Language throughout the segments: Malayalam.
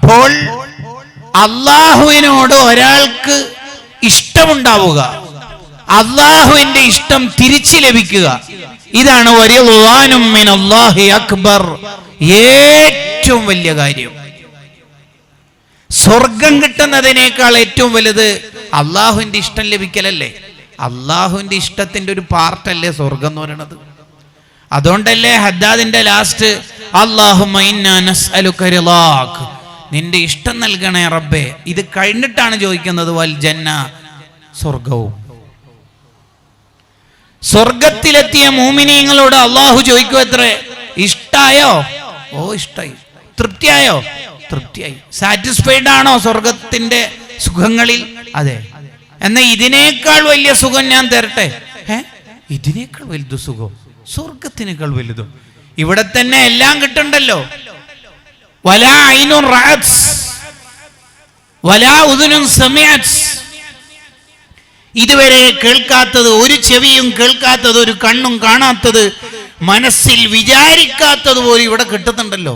അപ്പോൾ അള്ളാഹുവിനോട് ഒരാൾക്ക് ഇഷ്ടമുണ്ടാവുക, അള്ളാഹുവിന്റെ ഇഷ്ടം തിരിച്ചു ലഭിക്കുക, ഇതാണ് വറിദ്വാനും മിനല്ലാഹി അക്ബർ, ഏറ്റവും വലിയ കാര്യം. സ്വർഗം കിട്ടുന്നതിനേക്കാൾ ഏറ്റവും വലുത് അള്ളാഹുവിന്റെ ഇഷ്ടം ലഭിക്കലല്ലേ. അള്ളാഹുവിന്റെ ഇഷ്ടത്തിന്റെ ഒരു പാർട്ടല്ലേ സ്വർഗം എന്ന് പറയുന്നത്. അതുകൊണ്ടല്ലേ ഹദ്ദാദിന്റെ ലാസ്റ്റ് അല്ലാഹുമ്മ ഇന്നാ നസ്അലുക റിളാക്, നിന്റെ ഇഷ്ടം നൽകണേ റബ്ബേ. ഇത് കഴിഞ്ഞിട്ടാണ് ചോദിക്കുന്നത് വൽ ജന്ന, സ്വർഗവും. സ്വർഗത്തിലെത്തിയ മുഅ്മിനീങ്ങളോട് അള്ളാഹു ചോദിക്കും എത്രേ, ഇഷ്ടായോ? ഓ ഇഷ്ടായി. തൃപ്തിയായോ? തൃപ്തിയായി. സാറ്റിസ്ഫൈഡ് ആണോ സ്വർഗത്തിന്റെ സുഖങ്ങളിൽ? അതെ. എന്നാ ഇതിനേക്കാൾ വലിയ സുഖം ഞാൻ തരട്ടെ? ഇതിനേക്കാൾ വലുത് സുഖം സ്വർഗത്തിനേക്കാൾ വലുതോ? ഇവിടെ തന്നെ എല്ലാം കിട്ടണ്ടല്ലോ. വലാ ഐനുൻ റഅത് വലാ ഉദുനുൻ സമഅത്, ഇതുവരെ കേൾക്കാത്തത്, ഒരു ചെവിയും കേൾക്കാത്തത്, ഒരു കണ്ണും കാണാത്തത്, മനസ്സിൽ വിചാരിക്കാത്തത് പോലും ഇവിടെ കിട്ടുന്നുണ്ടല്ലോ.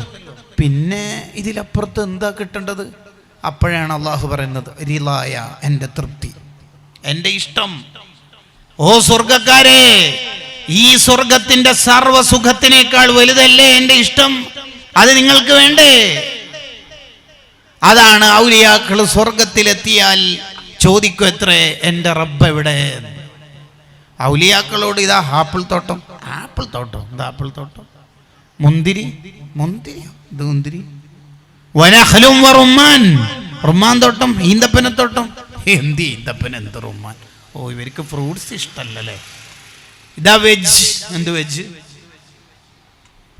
പിന്നെ ഇതിലപ്പുറത്ത് എന്താ കിട്ടേണ്ടത്? അപ്പോഴാണ് അള്ളാഹു പറയുന്നത് റിളായ, എൻ്റെ തൃപ്തി, എൻ്റെ ഇഷ്ടം. ഓ സ്വർഗക്കാരെ, ഈ സ്വർഗത്തിന്റെ സർവ്വസുഖത്തിനേക്കാൾ വലുതല്ലേ എൻ്റെ ഇഷ്ടം? അത് നിങ്ങൾക്ക് വേണ്ടേ? അതാണ് ഔലിയാക്കൾ സ്വർഗത്തിലെത്തിയാൽ ചോദിക്കും എത്രേ, എൻ്റെ റബ്ബ് എവിടെ? ഔലിയാക്കളോട് ഇതാ ആപ്പിൾ തോട്ടം, ആപ്പിൾ തോട്ടം, എന്താ ആപ്പിൾ തോട്ടം? മുന്തിരി, മുന്തിരി, ഇത് മുന്തിരി. വനഖലും വറുമ്മാൻ, റുമ്മാൻ തോട്ടം, ഈന്തപ്പനത്തോട്ടം. എന്ത് ഈന്തപ്പന, എന്ത് റുമ്മാൻ? ഓ ഇവർക്ക് ഫ്രൂട്ട്സ് ഇഷ്ടല്ലേ. ഇതാ വെജ്, എന്ത് വെജ്?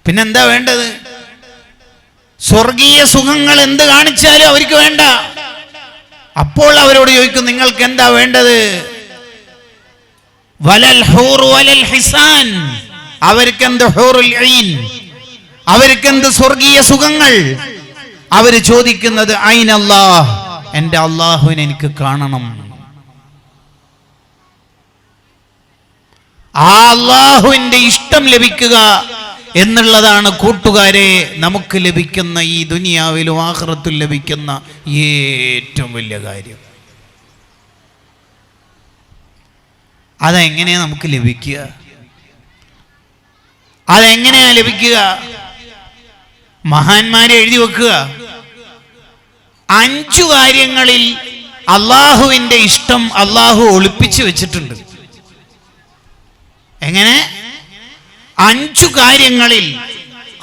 പിന്നെന്താ വേണ്ടത്? സ്വർഗീയ സുഖങ്ങൾ എന്ത് കാണിച്ചാലും അവർക്ക് വേണ്ട. അപ്പോൾ അവരോട് ചോദിക്കും, നിങ്ങൾക്ക് എന്താ വേണ്ടത്? വലൽ ഹൂർ വലൽ ഹിസാൻ, അവർക്കെന്ത് ഹൂറുൽ ഐൻ, അവർക്കെന്ത് സ്വർഗീയ സുഖങ്ങൾ? അവര് ചോദിക്കുന്നത് ഐനല്ലാഹ്, എൻ്റെ അള്ളാഹുവിനെ എനിക്ക് കാണണം. ആ അള്ളാഹുവിന്റെ ഇഷ്ടം ലഭിക്കുക എന്നുള്ളതാണ് കൂട്ടുകാരെ നമുക്ക് ലഭിക്കുന്ന, ഈ ദുനിയാവിലും ആഖിറത്തിൽ ലഭിക്കുന്ന ഏറ്റവും വലിയ കാര്യം. അതെങ്ങനെയാ നമുക്ക് ലഭിക്കുക? അതെങ്ങനെയാ ലഭിക്കുക? മഹാന്മാരെ എഴുതി വെക്കുക. 5 കാര്യങ്ങളിൽ അള്ളാഹുവിന്റെ ഇഷ്ടം അള്ളാഹു ഒളിപ്പിച്ചു വെച്ചിട്ടുണ്ട്. എങ്ങനെ? 5 കാര്യങ്ങളിൽ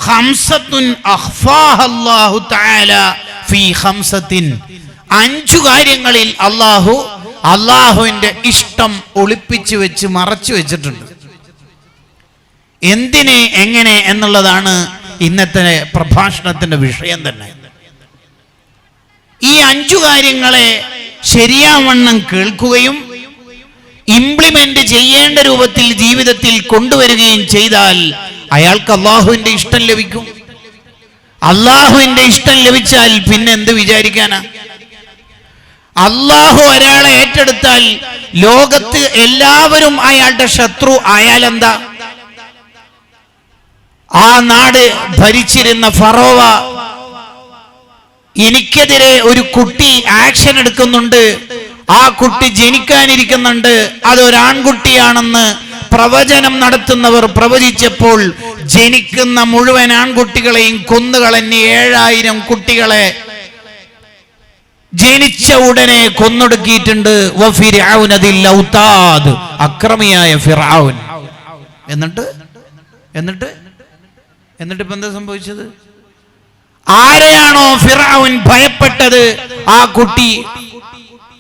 ഖംസത്തുൻ അഖ്ഫാഹ അല്ലാഹു തആല ഫീ ഖംസത്തിൻ, 5 കാര്യങ്ങളിൽ അള്ളാഹുവിന്റെ ഇഷ്ടം ഒളിപ്പിച്ചു വെച്ച് മറച്ചു വെച്ചിട്ടുണ്ട്. എന്തിനെ, എങ്ങനെ എന്നുള്ളതാണ് ഇന്നത്തെ പ്രഭാഷണത്തിന്റെ വിഷയം തന്നെ. ഈ 5 കാര്യങ്ങളെ ശരിയാവണ്ണം കേൾക്കുകയും ഇംപ്ലിമെന്റ് ചെയ്യേണ്ട രൂപത്തിൽ ജീവിതത്തിൽ കൊണ്ടുവരികയും ചെയ്താൽ അയാൾക്ക് അള്ളാഹുവിന്റെ ഇഷ്ടം ലഭിക്കും. അള്ളാഹുവിന്റെ ഇഷ്ടം ലഭിച്ചാൽ പിന്നെ എന്ത് വിചാരിക്കാനാ? അള്ളാഹു ഒരാളെ ഏറ്റെടുത്താൽ ലോകത്ത് എല്ലാവരും അയാളുടെ ശത്രു ആയാലെന്താ? ആ നാട് ഭരിച്ചിരുന്ന ഫറോവ, എനിക്കെതിരെ ഒരു കുട്ടി ആക്ഷൻ എടുക്കുന്നുണ്ട്, ആ കുട്ടി ജനിക്കാനിരിക്കുന്നുണ്ട്, അതൊരാൺകുട്ടിയാണെന്ന് പ്രവചനം നടത്തുന്നവർ പ്രവചിച്ചപ്പോൾ ജനിക്കുന്ന മുഴുവൻ ആൺകുട്ടികളെയും കൊന്നുകളഞ്ഞ് 7000 കുട്ടികളെ ജനിച്ച ഉടനെ കൊന്നൊടുക്കിയിട്ടുണ്ട്. അക്രമിയായ ഫിർഔൻ. എന്നിട്ട് ഇപ്പൊ എന്താ സംഭവിച്ചത്? ആരെയാണോ ഫിർഔൻ ഭയപ്പെട്ടത്, ആ കുട്ടി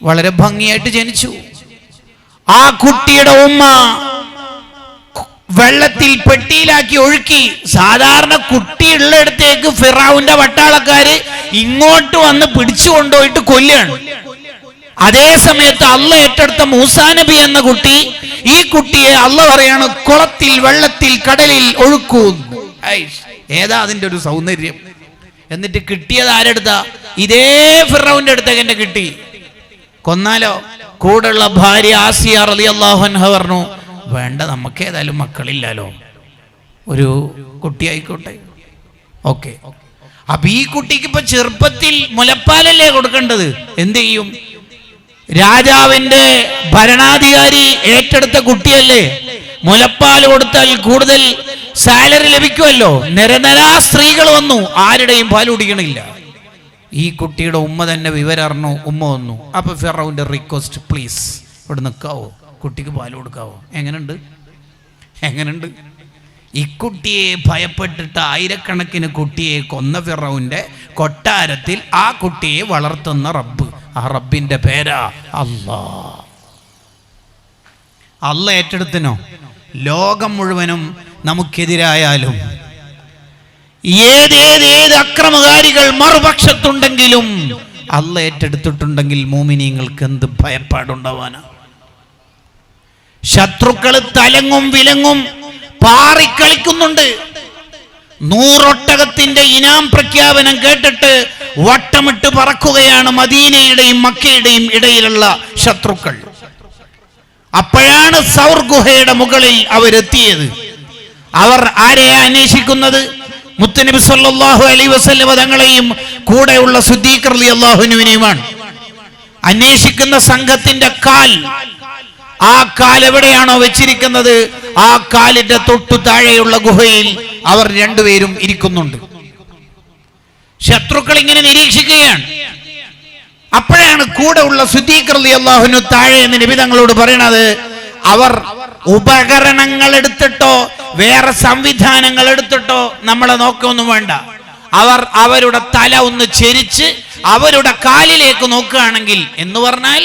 വളരെ ഭംഗിയായിട്ട് ജനിച്ചു. ആ കുട്ടിയുടെ ഉമ്മ വെള്ളത്തിൽ പെട്ടിയിലാക്കി ഒഴുക്കി. സാധാരണ കുട്ടിയുള്ളിടത്തേക്ക് ഫിർഔന്റെ പട്ടാളക്കാര് ഇങ്ങോട്ട് വന്ന് പിടിച്ചു കൊണ്ടുപോയിട്ട് കൊല്ലുകയാണ്. അതേ സമയത്ത് അള്ള ഏറ്റെടുത്ത മൂസാ നബി എന്ന കുട്ടി, ഈ കുട്ടിയെ അള്ള പറയാണ് കുളത്തിൽ, വെള്ളത്തിൽ, കടലിൽ ഒഴുക്കൂ. ഏതാ അതിന്റെ ഒരു സൗന്ദര്യം? എന്നിട്ട് കിട്ടിയത് ആരെടുത്താ? ഇതേ ഫിർഔന്റെ അടുത്തേക്ക് എന്നെ കിട്ടി. കൊന്നാലോ? കൂടെയുള്ള ഭാര്യ ആസിയ റളിയല്ലാഹു അൻഹ പറഞ്ഞു, വേണ്ട, നമുക്ക് ഏതായാലും മക്കളില്ലല്ലോ, ഒരു കുട്ടിയായിക്കോട്ടെ. ഓക്കെ. അപ്പൊ ഈ കുട്ടിക്ക് ഇപ്പൊ ചെറുപ്പത്തിൽ മുലപ്പാലല്ലേ കൊടുക്കേണ്ടത്? എന്ത് ചെയ്യും? രാജാവിന്റെ ഭരണാധികാരി ഏറ്റെടുത്ത കുട്ടിയല്ലേ, മുലപ്പാൽ കൊടുത്താൽ കൂടുതൽ സാലറി ലഭിക്കുമല്ലോ. നിരനിരാ സ്ത്രീകൾ വന്നു, ആരുടെയും പാൽ കുടിക്കണില്ല. ഈ കുട്ടിയുടെ ഉമ്മ തന്നെ വിവരം അറിഞ്ഞു, ഉമ്മ വന്നു. അപ്പൊ ഫിറൗന്റെ റിക്വസ്റ്റ്, പ്ലീസ് ഇവിടെ നിൽക്കാവോ, കുട്ടിക്ക് പാൽ കൊടുക്കാവോ? എങ്ങനെയുണ്ട്? ഈ കുട്ടിയെ ഭയപ്പെട്ടിട്ട് ആയിരക്കണക്കിന് കുട്ടിയെ കൊന്ന ഫിറൗന്റെ കൊട്ടാരത്തിൽ ആ കുട്ടിയെ വളർത്തുന്ന റബ്ബ്, ആ റബ്ബിന്റെ പേരാ അല്ലാഹ്. അല്ലാഹ് ഏറ്റെടുത്തിനോ? ലോകം മുഴുവനും നമുക്കെതിരായാലും ഏത് അക്രമകാരികൾ മറുപക്ഷത്തുണ്ടെങ്കിലും അല്ലാഹ് ഏറ്റെടുത്തിട്ടുണ്ടെങ്കിൽ മോമിനീങ്ങൾക്ക് എന്ത് ഭയപ്പാടുണ്ടാവാനാ? ശത്രുക്കൾ തലങ്ങും വിലങ്ങും പാറിക്കളിക്കുന്നുണ്ട്. 100 ഒട്ടകത്തിന്റെ ഇനാം പ്രഖ്യാപനം കേട്ടിട്ട് വട്ടമിട്ട് പറക്കുകയാണ് മദീനയുടെയും മക്കയുടെയും ഇടയിലുള്ള ശത്രുക്കൾ. അപ്പോഴാണ് സൗർ ഗുഹയുടെ മുകളിൽ അവരെത്തിയത്. അവർ ആരെയാ അന്വേഷിക്കുന്നത്? മുത്തുനബി സല്ലല്ലാഹു അലൈഹി വസല്ലം തങ്ങളെയും കൂടെയുള്ള സിദ്ദീഖ് റളിയല്ലാഹു അൻഹുവിനെയുമാണ്. അന്വേഷിക്കുന്ന സംഘത്തിന്റെ ആ കാൽ എവിടെയാണോ വെച്ചിരിക്കുന്നത്, ആ കാലിന്റെ തൊട്ടു താഴെയുള്ള ഗുഹയിൽ അവർ രണ്ടുപേരും ഇരിക്കുന്നുണ്ട്. ശത്രുക്കൾ ഇങ്ങനെ നിരീക്ഷിക്കുകയാണ്. അപ്പോഴാണ് കൂടെ ഉള്ള സിദ്ദീഖ് റളിയല്ലാഹു അൻഹു താഴെ എന്ന് നബി തങ്ങളോട് പറയണത്, അവർ ഉപകരണങ്ങൾ എടുത്തിട്ടോ വേറെ സംവിധാനങ്ങൾ എടുത്തിട്ടോ നമ്മളെ നോക്കൊന്നും വേണ്ട. അവർ അവരുടെ തല ഒന്ന് ചെരിച്ച് അവരുടെ കാലിലേക്ക് നോക്കുകയാണെങ്കിൽ, എന്ന് പറഞ്ഞാൽ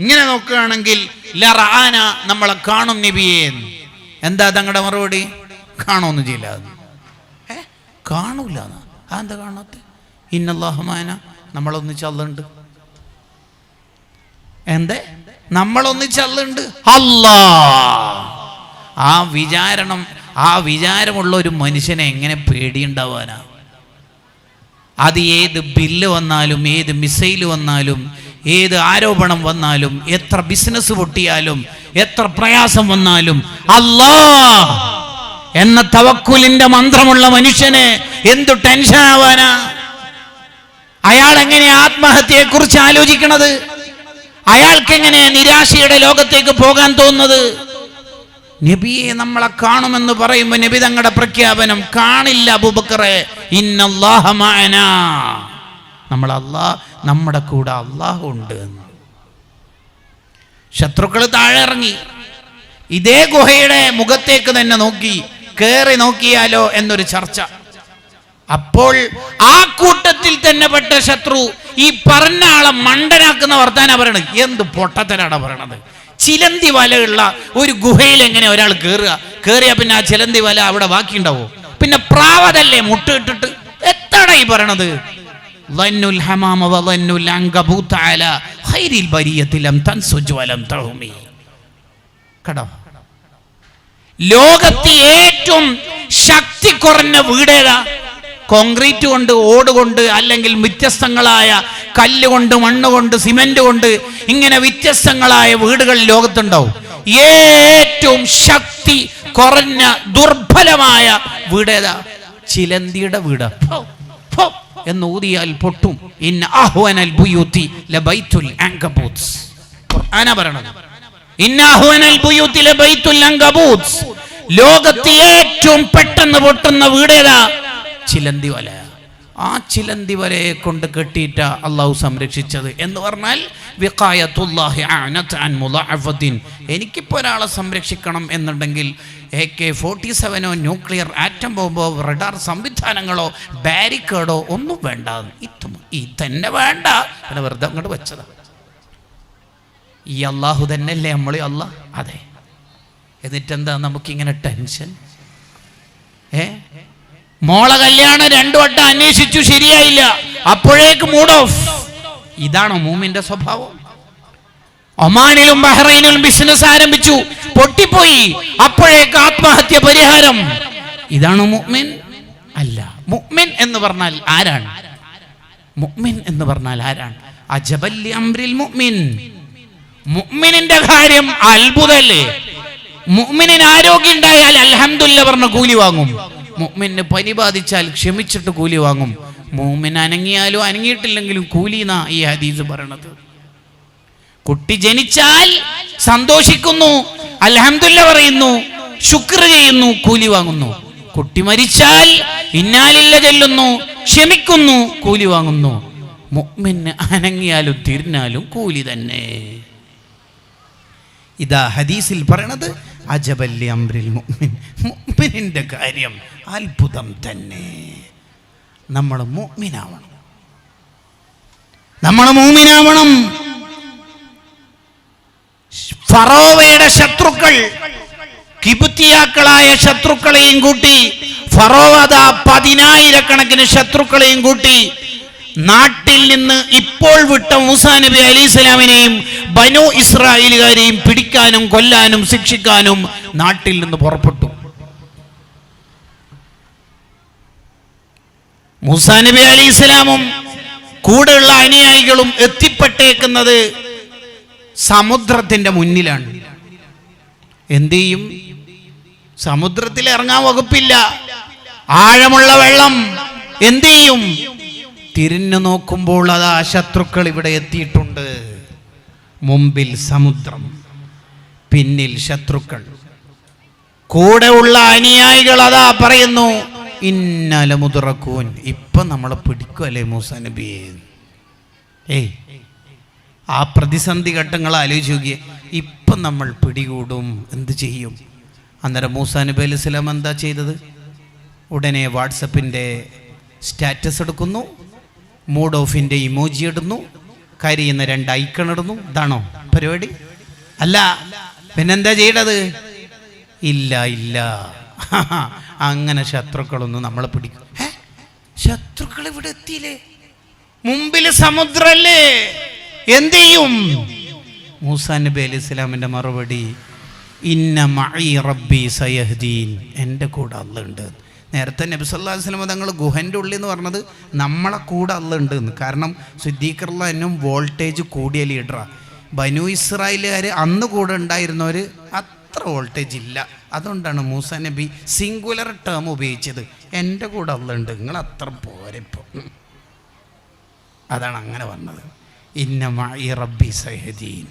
ഇങ്ങനെ നോക്കുകയാണെങ്കിൽ ലറആന, നമ്മളെ കാണും നബിയേ. എന്താ തങ്ങളുടെ മറുപടി? കാണുമൊന്നും ചെയ്യില്ല. കാണൂല. അതെന്താ കാണാത്ത? ഇന്നല്ലാഹു മഅന, നമ്മളൊന്നിച്ചല്ലുണ്ട്. എന്തേ? നമ്മളൊന്നിച്ചല്ലുണ്ട്. അല്ലാഹ്. ആ വിചാരമുള്ള ഒരു മനുഷ്യനെ എങ്ങനെ പേടിയുണ്ടാവാനാ? അത് ഏത് ബില്ല് വന്നാലും, ഏത് മിസൈല് വന്നാലും, ഏത് ആരോപണം വന്നാലും, എത്ര ബിസിനസ് പൊട്ടിയാലും, എത്ര പ്രയാസം വന്നാലും, അല്ലാഹ് എന്ന തവക്കുലിന്റെ മന്ത്രമുള്ള മനുഷ്യന് എന്തു ടെൻഷൻ ആവാനാ? അയാൾ എങ്ങനെ ആത്മഹത്യയെ കുറിച്ച് ആലോചിക്കണത്? അയാൾക്ക് എങ്ങനെ നിരാശയുടെ ലോകത്തേക്ക് പോകാൻ തോന്നുന്നത്? നബിയെ നമ്മളെ കാണുമെന്ന് പറയുമ്പോൾ നബി തങ്ങളുടെ പ്രഖ്യാപനം, കാണില്ല അബൂബക്കറെ, ഇന്നല്ലാഹ മഅനാ, നമ്മുടെ കൂടെ അല്ലാഹു ഉണ്ട്. ശത്രുക്കൾ താഴെ ഇറങ്ങി ഇതേ ഗുഹയുടെ മുഖത്തേക്ക് തന്നെ നോക്കി, കേറി നോക്കിയാലോ എന്നൊരു ചർച്ച. അപ്പോൾ ആ കൂട്ടത്തിൽ തന്നെ പെട്ട ശത്രു ഈ പറഞ്ഞ ആളെ മണ്ടനാക്കുന്ന വർത്താനാ പറയണത്. എന്ത് പൊട്ടത്തരാണ് പറയണത്? ചിലന്തി വലയുള്ള ഒരു ഗുഹയിൽ എങ്ങനെ ഒരാൾ കേറിയാ പിന്നെ ആ ചിലന്തി വല അവിടെ ബാക്കിയുണ്ടാവോ? പിന്നെ പ്രാവതല്ലേ മുട്ടിട്ടിട്ട്? എത്താണ് ഈ പറയണത്? ലോകത്തെ ഏറ്റവും ശക്തി കുറഞ്ഞ വീടേതാ? കോൺക്രീറ്റ് കൊണ്ട്, ഓട് കൊണ്ട്, അല്ലെങ്കിൽ വ്യത്യസ്തങ്ങളായ കല്ലുകൊണ്ട്, മണ്ണുകൊണ്ട്, സിമെന്റ് കൊണ്ട്, ഇങ്ങനെ വ്യത്യസ്തങ്ങളായ വീടുകൾ ലോകത്തുണ്ടാവും. ഏറ്റവും ശക്തി കുറഞ്ഞ ദുർബലമായ വീടേതാ? ചിലന്തിയുടെ വീട്. എന്ന് ഊതിയാൽ പൊട്ടും. ഇന്ന അഹ്വനൽ ബുയൂതി ലബൈത്തുൽ അൻകബൂത്ത്. ഖുർആനാ പറയണത്. ഇന്ന അഹ്വനൽ ബുയൂതി ലബൈത്തുൽ അൻകബൂത്ത്. ലോകത്തെ ഏറ്റവും പെട്ടെന്ന് പൊട്ടുന്ന വീടേതാ? ചിലന്തി വല. ആ ചിലന്തി വലയെ കൊണ്ട് കെട്ടിയിട്ട അള്ളാഹു സംരക്ഷിച്ചത്. എന്ന് പറഞ്ഞാൽ വിഖായത്തുല്ലാഹി അനത അൻ മുളഅഫത്തിൻ. എനിക്കിപ്പോൾ ഒരാളെ സംരക്ഷിക്കണം എന്നുണ്ടെങ്കിൽ AK-47 ന്യൂക്ലിയർ ആറ്റം ബോംബോ റഡാർ സംവിധാനങ്ങളോ ബാരിക്കേഡോ ഒന്നും വേണ്ട. ഇതന്നെ വേണ്ട. അങ്ങനെ വെറുതെ അങ്ങോട്ട് വെച്ചതാ. ഈ അള്ളാഹു തന്നെയല്ലേ നമ്മൾ അള്ളാഹ്? അതെ. എന്നിട്ടെന്താ നമുക്കിങ്ങനെ ടെൻഷൻ? മോളെ കല്യാണം 2 വട്ടം അന്വേഷിച്ചു, ശരിയായില്ല. അപ്പോഴേക്ക് മൂഡ് ഓഫ്. ഇതാണോ മൂമിന്റെ സ്വഭാവം? ഒമാനിലും ബഹ്റൈനിലും ബിസിനസ് ആരംഭിച്ചു, പൊട്ടിപ്പോയി. അപ്പോഴേക്ക് ആത്മഹത്യ പരിഹാരം. ഇതാണോ മുഅ്മിൻ? അല്ല. മുഅ്മിൻ എന്ന് പറഞ്ഞാൽ ആരാണ്? മുഅ്മിൻ എന്ന് പറഞ്ഞാൽ ആരാണ്? അജബൽ അംറിൽ മുഅ്മിൻ. മുഅ്മിനിന്റെ കാര്യം അത്ഭുതല്ലേ. മുഅ്മിനിന് ആരോഗ്യം ഉണ്ടായാൽ അൽഹംദുലില്ലാഹ് പറഞ്ഞ കൂലി വാങ്ങും. മുഅ്മിന് പനി ബാധിച്ചാൽ ക്ഷമിച്ചിട്ട് കൂലി വാങ്ങും. മൂമിൻ അനങ്ങിയാലും അനങ്ങിയിട്ടില്ലെങ്കിലും കൂലിന്നാ ഈ ഹദീസ് പറയണത്. കുട്ടി ജനിച്ചാൽ സന്തോഷിക്കുന്നു, അൽഹംദുലില്ലാഹ് പറയുന്നു, ശുക്ർ ചെയ്യുന്നു, കൂലി വാങ്ങുന്നു. കുട്ടി മരിച്ചാൽ ഇന്നാലില്ലാഹി ചൊല്ലുന്നു, ക്ഷമിക്കുന്നു, കൂലി വാങ്ങുന്നു. മുഅ്മിന് അനങ്ങിയാലും തിരിഞ്ഞാലും കൂലി തന്നെ. ഇതാ ഹദീസിൽ പറയണത് അജബല്ലി അംറിൽ മുഅ്മിൻ, മുഅ്മിനിന്റെ കാര്യം അത്ഭുതം തന്നെ. നമ്മൾ മുഅ്മിനാവണം, നമ്മൾ മുഅ്മിനാവണം. ഫറോവയുടെ ശത്രുക്കൾ, കിബുത്തിയാക്കളായ ശത്രുക്കളെയും കൂട്ടി ഫറോവ 10,000 ശത്രുക്കളെയും കൂട്ടി നാട്ടിൽ നിന്ന് ഇപ്പോൾ വിട്ട മൂസാ നബി അലൈഹിസ്സലാമിനെയും ബനൂ ഇസ്രായേലുകാരെയും പിടിക്കാനും കൊല്ലാനും ശിക്ഷിക്കാനും നാട്ടിൽ നിന്ന് പുറപ്പെട്ടു. മൂസാ നബി അലൈഹിസ്സലാമും കൂടെയുള്ള അനുയായികളും എത്തിപ്പെട്ടേക്കുന്നത് സമുദ്രത്തിന്റെ മുന്നിലാണ്. എന്ത് ചെയ്യും? സമുദ്രത്തിൽ ഇറങ്ങാൻ വകുപ്പില്ല, ആഴമുള്ള വെള്ളം. എന്ത് ചെയ്യും? തിരിഞ്ഞു നോക്കുമ്പോൾ അതാ ശത്രുക്കൾ ഇവിടെ എത്തിയിട്ടുണ്ട്. മുമ്പിൽ സമുദ്രം, പിന്നിൽ ശത്രുക്കൾ. കൂടെ ഉള്ള അനുയായികൾ അതാ പറയുന്നു, ഇന്നല മുദ്റക്കൂൻ, ഇപ്പൊ നമ്മളെ പിടിക്കുമല്ലേ മൂസാ നബിയെ. ആ പ്രതിസന്ധി ഘട്ടങ്ങൾ ആലോചിച്ച് നോക്കിയേ. ഇപ്പം നമ്മൾ പിടികൂടും, എന്ത് ചെയ്യും? അന്നേരം മൂസാ നബി അലൈഹി സ്വലാം എന്താ ചെയ്തത്? ഉടനെ വാട്സപ്പിൻ്റെ സ്റ്റാറ്റസ് എടുക്കുന്നു, മൂഡ് ഓഫിൻ്റെ ഇമോജി ഇടുന്നു, കരയുന്ന 2 ഐക്കൺ ഇടുന്നു. ഇതാണോ പരിപാടി? അല്ല, പിന്നെന്താ ചെയ്യണത്? ഇല്ല ഇല്ല, അങ്ങനെ ശത്രുക്കളൊന്നും നമ്മളെ പിടിക്കും. ശത്രുക്കൾ ഇവിടെ എത്തിയില്ലേ, മുമ്പിൽ സമുദ്രല്ലേ, എന്ത് ചെയ്യും? മൂസാ നബി അലൈഹി സ്വലാമിൻ്റെ മറുപടി, ഇന്ന മഈ റബ്ബി സയഹ്ദീൻ, എൻ്റെ കൂടെ അല്ലാഹ് ഉണ്ട്. നേരത്തെ നബി സല്ലല്ലാഹു അലൈഹി വസല്ലം തങ്ങൾ ഗുഹൻ്റെ ഉള്ളിൽ എന്ന് പറഞ്ഞത് നമ്മളെ കൂടെ അല്ലാഹ് ഉണ്ട് എന്ന്. കാരണം സിദ്ദീഖ് റളിയല്ലാഹു അൻഹു വോൾട്ടേജ് കൂടിയ ലീഡറാണ്. ബനൂ ഇസ്രായേലുകാർ അന്ന് കൂടെ ഉണ്ടായിരുന്നവർ അത്ര വോൾട്ടേജ് ഇല്ല. അതുകൊണ്ടാണ് മൂസാ നബി സിംഗുലർ ടേം ഉപയോഗിച്ചത്, എൻ്റെ കൂടെ അല്ലാഹ് ഉണ്ട്, നിങ്ങൾ അത്ര പോരപ്പോൾ. അതാണ് അങ്ങനെ പറഞ്ഞത്. ഇന്ന മഈ റബ്ബി സയഹ്ദീൻ.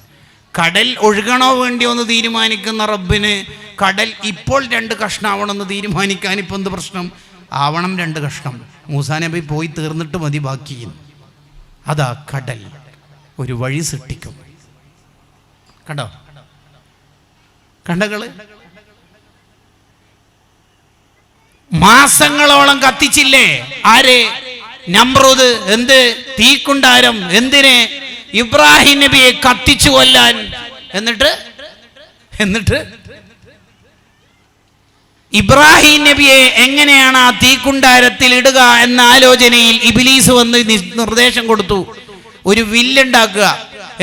കടൽ ഒഴുകണോ വേണ്ടിയോ എന്ന് തീരുമാനിക്കുന്ന റബ്ബിന് കടൽ ഇപ്പോൾ 2 കഷ്ണമാവണമെന്ന് തീരുമാനിക്കാൻ ഇപ്പം എന്ത് പ്രശ്നം? ആവണം 2 കഷ്ണം. മൂസാ നബി പോയി തീർന്നിട്ട് മതി ബാക്കി. അതാ കടൽ ഒരു വഴി സൃഷ്ടിക്കും. കണ്ടോ? കണ്ടകള് മാസങ്ങളോളം കത്തിച്ചില്ലേ ആരെ? നമ്രൂദ്. എന്ത്? തീക്കുണ്ടാരം. എന്തിനെ? ഇബ്രാഹിം നബിയെ കത്തിച്ചു കൊല്ലാൻ. എന്നിട്ട് ഇബ്രാഹിം നബിയെ എങ്ങനെയാണ് ആ തീക്കുണ്ടാരത്തിൽ ഇടുക എന്ന ആലോചനയിൽ ഇബ്ലീസ് വന്ന് നിർദ്ദേശം കൊടുത്തു. ഒരു വില്ലുണ്ടാക്കുക,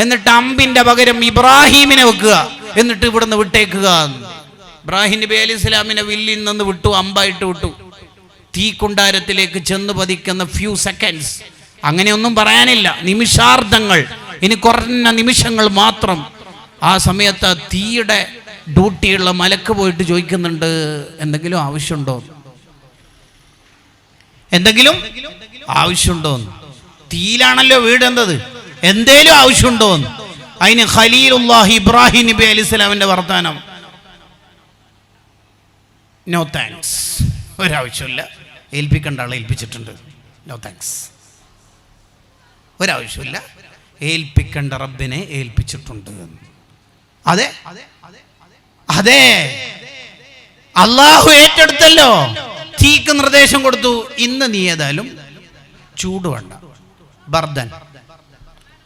എന്നിട്ട് അമ്പിന്റെ പകരം ഇബ്രാഹിമിനെ വെക്കുക, എന്നിട്ട് ഇവിടുന്ന് വിട്ടേക്കുക. ഇബ്രാഹിം നബി അലൈഹി സ്വലാമിനെ വില്ലിൽ നിന്ന് വിട്ടു, അമ്പായിട്ട് വിട്ടു. തീക്കുണ്ടാരത്തിലേക്ക് ചെന്ന് പതിക്കുന്ന ഫ്യൂ സെക്കൻഡ്സ്. അങ്ങനെയൊന്നും പറയാനില്ല, നിമിഷാർദ്ധങ്ങൾ, ഇനി കുറഞ്ഞ നിമിഷങ്ങൾ മാത്രം. ആ സമയത്ത് തീയുടെ ഡ്യൂട്ടിയുള്ള മലക്ക് പോയിട്ട് ചോദിക്കുന്നുണ്ട്, എന്തെങ്കിലും ആവശ്യമുണ്ടോ, എന്തെങ്കിലും ആവശ്യമുണ്ടോന്ന്. തീയിലാണല്ലോ വീടെന്തത്, എന്തേലും ആവശ്യമുണ്ടോന്ന്. അതിന് ഖലീലുല്ലാഹി ഇബ്രാഹിം നബി അലൈഹി സ്വലാമിന്റെ വർത്താനം, നോ താങ്ക്സ്, ഒരാവശ്യമില്ല, ഏൽപ്പിക്കേണ്ട ആളെ ഏൽപ്പിച്ചിട്ടുണ്ട്, നോ താങ്ക്സ്, ഒരാവശ്യമില്ല, ഏൽപ്പിക്കേണ്ട റബ്ബിനെ ഏൽപ്പിച്ചിട്ടുണ്ട്. അതെ അതെ, അള്ളാഹു ഏറ്റെടുത്തല്ലോ. തീക്ക് നിർദ്ദേശം കൊടുത്തു, ഇന്ന് നീ ഏതായാലും ചൂട് വേണ്ട, ബർദൻ,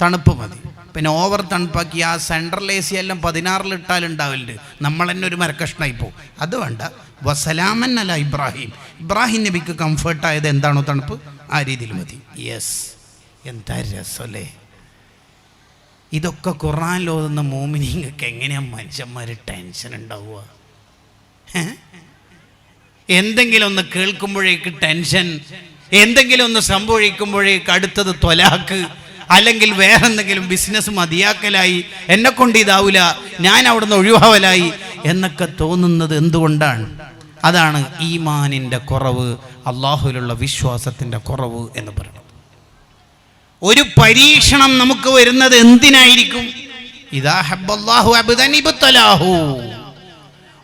തണുപ്പ് മതി. പിന്നെ ഓവർ തണുപ്പാക്കി ആ സെൻട്രൽ എ സി എല്ലാം 16 ഇട്ടാലുണ്ടാവില്ല, നമ്മൾ തന്നെ ഒരു മരക്കഷ്ണായി പോകും. അത് വേണ്ട. വസലാമൻ അല ഇബ്രാഹിം, ഇബ്രാഹിം നബിക്ക് കംഫർട്ടായത് എന്താണോ തണുപ്പ്, ആ രീതിയിൽ മതി. യെസ്, എന്താ രസമല്ലേ. ഇതൊക്കെ ഖുർആനിൽ ഓതുന്ന മോമിനിങ്ങൾക്ക് എങ്ങനെയാ മനുഷ്യന്മാർ ടെൻഷൻ ഉണ്ടാവുക? എന്തെങ്കിലും ഒന്ന് കേൾക്കുമ്പോഴേക്ക് ടെൻഷൻ, എന്തെങ്കിലും ഒന്ന് സംഭവിക്കുമ്പോഴേക്ക് അടുത്തത് ത്വലാക്ക്, അല്ലെങ്കിൽ വേറെന്തെങ്കിലും ബിസിനസ് മതിയാക്കലായി, എന്നെ കൊണ്ട് ഇതാവില്ല, ഞാൻ അവിടുന്ന് ഒഴിവാവലായി എന്നൊക്കെ തോന്നുന്നത് എന്തുകൊണ്ടാണ്? അതാണ് ഈമാനിൻ്റെ കുറവ്, അള്ളാഹുവിലുള്ള വിശ്വാസത്തിൻ്റെ കുറവ് എന്ന് പറയുന്നത്. ഒരു പരീക്ഷണം നമുക്ക് വരുന്നത് എന്തിനായിരിക്കും? ഇദാ ഹബ്ബല്ലാഹു അബ്ദൻ ഇബ്തലാഹു.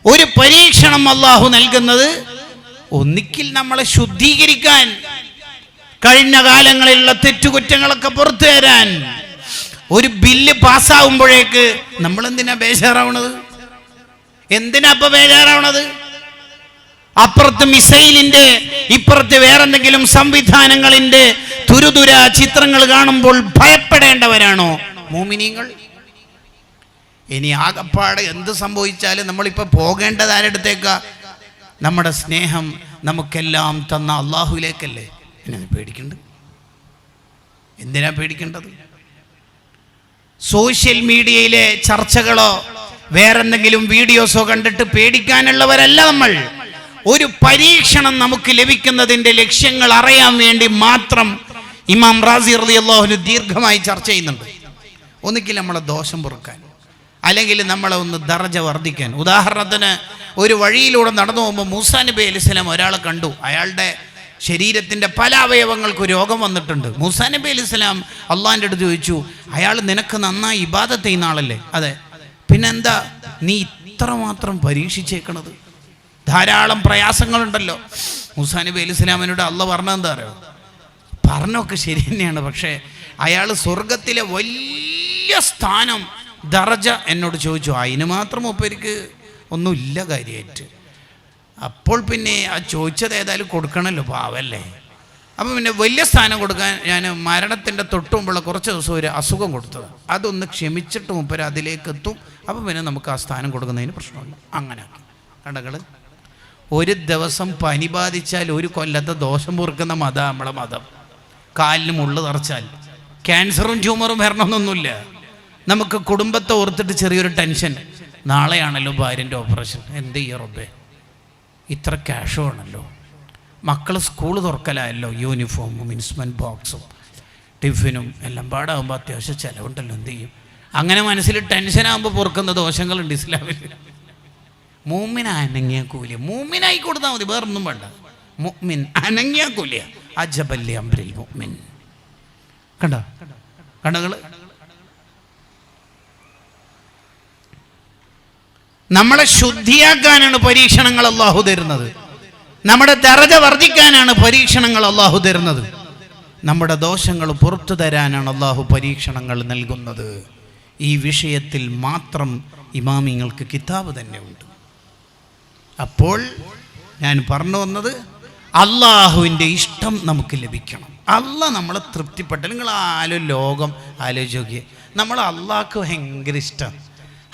ഒരു പരീക്ഷണം അള്ളാഹു നൽകുന്നത് ഒന്നിക്കിൽ നമ്മളെ ശുദ്ധീകരിക്കാൻ, കഴിഞ്ഞ കാലങ്ങളിലുള്ള തെറ്റുകുറ്റങ്ങളൊക്കെ പുറത്തു തരാൻ. ഒരു ബില്ല് പാസ്സാവുമ്പോഴേക്ക് നമ്മൾ എന്തിനാ ബേജാറാവണത്? എന്തിനാ ഇപ്പൊ ബേജാറാവണത്? അപ്പുറത്ത് മിസൈലിന്റെ, ഇപ്പുറത്ത് വേറെന്തെങ്കിലും സംവിധാനങ്ങളിന്റെ തുരുതുര ചിത്രങ്ങൾ കാണുമ്പോൾ ഭയപ്പെടേണ്ടവരാണോ മോമിനീങ്ങൾ? ഇനി ആകപ്പാട് എന്ത് സംഭവിച്ചാലും നമ്മളിപ്പോൾ പോകേണ്ടത് ആരടുത്തേക്കാ? നമ്മുടെ സ്നേഹം നമുക്കെല്ലാം തന്ന അള്ളാഹുവിലേക്കല്ലേ. എന്നെ പേടിക്കണ്ട, എന്തിനാ പേടിക്കേണ്ടത്? സോഷ്യൽ മീഡിയയിലെ ചർച്ചകളോ വേറെന്തെങ്കിലും വീഡിയോസോ കണ്ടിട്ട് പേടിക്കാനുള്ളവരല്ല നമ്മൾ. ഒരു പരീക്ഷണം നമുക്ക് ലഭിക്കുന്നതിൻ്റെ ലക്ഷ്യങ്ങൾ അറിയാൻ വേണ്ടി മാത്രം ഇമാം റാസി റളിയല്ലാഹു അൻഹു ദീർഘമായി ചർച്ച ചെയ്യുന്നുണ്ട്. ഒന്നുകിൽ നമ്മളെ ദോഷം പൊറുക്കാൻ, അല്ലെങ്കിൽ നമ്മളെ ഒന്ന് ദർജ വർദ്ധിക്കാൻ. ഉദാഹരണത്തിന്, ഒരു വഴിയിലൂടെ നടന്നു പോകുമ്പോൾ മൂസാ നബി അലൈഹി സ്വലാം ഒരാളെ കണ്ടു. അയാളുടെ ശരീരത്തിൻ്റെ പല അവയവങ്ങൾക്ക് രോഗം വന്നിട്ടുണ്ട്. മൂസാ നബി അലൈഹി സ്വലാം അള്ളാഹിൻ്റെ അടുത്ത് ചോദിച്ചു, അയാൾ നിനക്ക് നന്നായി ഇബാദത്ത് ചെയ്യുന്ന ആളല്ലേ? അതെ. പിന്നെന്താ നീ ഇത്രമാത്രം പരീക്ഷിച്ചേക്കണത്? ധാരാളം പ്രയാസങ്ങളുണ്ടല്ലോ. മൂസാ നബി അലൈഹി സ്വലാമിനോട് അള്ളാഹ് പറഞ്ഞത് എന്താ അറിയോ? പറഞ്ഞൊക്കെ ശരി തന്നെയാണ്, പക്ഷേ അയാൾ സ്വർഗത്തിലെ വലിയ സ്ഥാനം, ദർജ എന്നോട് ചോദിച്ചു. അതിന് മാത്രം മൂപ്പർക്ക് ഒന്നുമില്ല കാര്യമായിട്ട്. അപ്പോൾ പിന്നെ ആ ചോദിച്ചത് ഏതായാലും കൊടുക്കണമല്ലോ, പാവല്ലേ. അപ്പം പിന്നെ വലിയ സ്ഥാനം കൊടുക്കാൻ ഞാൻ മരണത്തിൻ്റെ തൊട്ട് മുമ്പുള്ള കുറച്ച് ദിവസം ഒരു അസുഖം കൊടുത്തത്. അതൊന്ന് ക്ഷമിച്ചിട്ട് മൂപ്പര് അതിലേക്ക് എത്തും. അപ്പം പിന്നെ നമുക്ക് ആ സ്ഥാനം കൊടുക്കുന്നതിന് പ്രശ്നമില്ല. അങ്ങനെ കണ്ടകൾ, ഒരു ദിവസം പനി ബാധിച്ചാൽ ഒരു കൊല്ലത്തെ ദോഷം പൊറുക്കുന്ന മതം നമ്മളെ മതം. കാലിന് മുള്ളു തറച്ചാൽ ക്യാൻസറും ട്യൂമറും വരണമെന്നൊന്നുമില്ല. നമുക്ക് കുടുംബത്തെ ഓർത്തിട്ട് ചെറിയൊരു ടെൻഷൻ, നാളെയാണല്ലോ ഭാര്യൻ്റെ ഓപ്പറേഷൻ, എന്ത് ചെയ്യ റബ്ബേ, ഇത്ര ക്യാഷ് വേണമല്ലോ, മക്കൾ സ്കൂൾ തുറക്കലായല്ലോ, യൂണിഫോമും ഇൻസ്ട്രുമെൻറ്റ് ബോക്സും ടിഫിനും എല്ലാം പാടാകുമ്പോൾ അത്യാവശ്യം ചിലവുണ്ടല്ലോ, എന്ത് ചെയ്യും? അങ്ങനെ മനസ്സിൽ ടെൻഷനാകുമ്പോൾ പൊറുക്കുന്ന ദോഷങ്ങളുണ്ട് ഇസ്ലാമിൽ. മൂമിൻ അനങ്ങിയ കൂലിയ, മൂമിനായി കൊടുത്താൽ മതി, വേറൊന്നും വേണ്ട. മുഅ്മിൻ അനങ്ങിയ കൂലിയ, അജബല്ലി അംറിൽ മുഅ്മിൻ. കണ്ടോ കണ്ടങ്ങൾ? നമ്മളെ ശുദ്ധിയാക്കാനാണ് പരീക്ഷണങ്ങൾ അള്ളാഹു തരുന്നത്. നമ്മുടെ ദർജ വർദ്ധിക്കാനാണ് പരീക്ഷണങ്ങൾ അള്ളാഹു തരുന്നത്. നമ്മുടെ ദോഷങ്ങൾ പുറത്തു തരാനാണ് അള്ളാഹു പരീക്ഷണങ്ങൾ നൽകുന്നത്. ഈ വിഷയത്തിൽ മാത്രം ഇമാമിങ്ങൾക്ക് കിതാബ് തന്നെ ഉണ്ട്. അപ്പോൾ ഞാൻ പറഞ്ഞു വന്നത്, അള്ളാഹുവിൻ്റെ ഇഷ്ടം നമുക്ക് ലഭിക്കണം. അള്ളാഹ് നമ്മളെ തൃപ്തിപ്പെട്ട, നിങ്ങൾ ലോകം ആലോചിച്ച് നോക്കിയേ, നമ്മൾ അള്ളാഹ്ക്ക് ഭയങ്കര ഇഷ്ടം.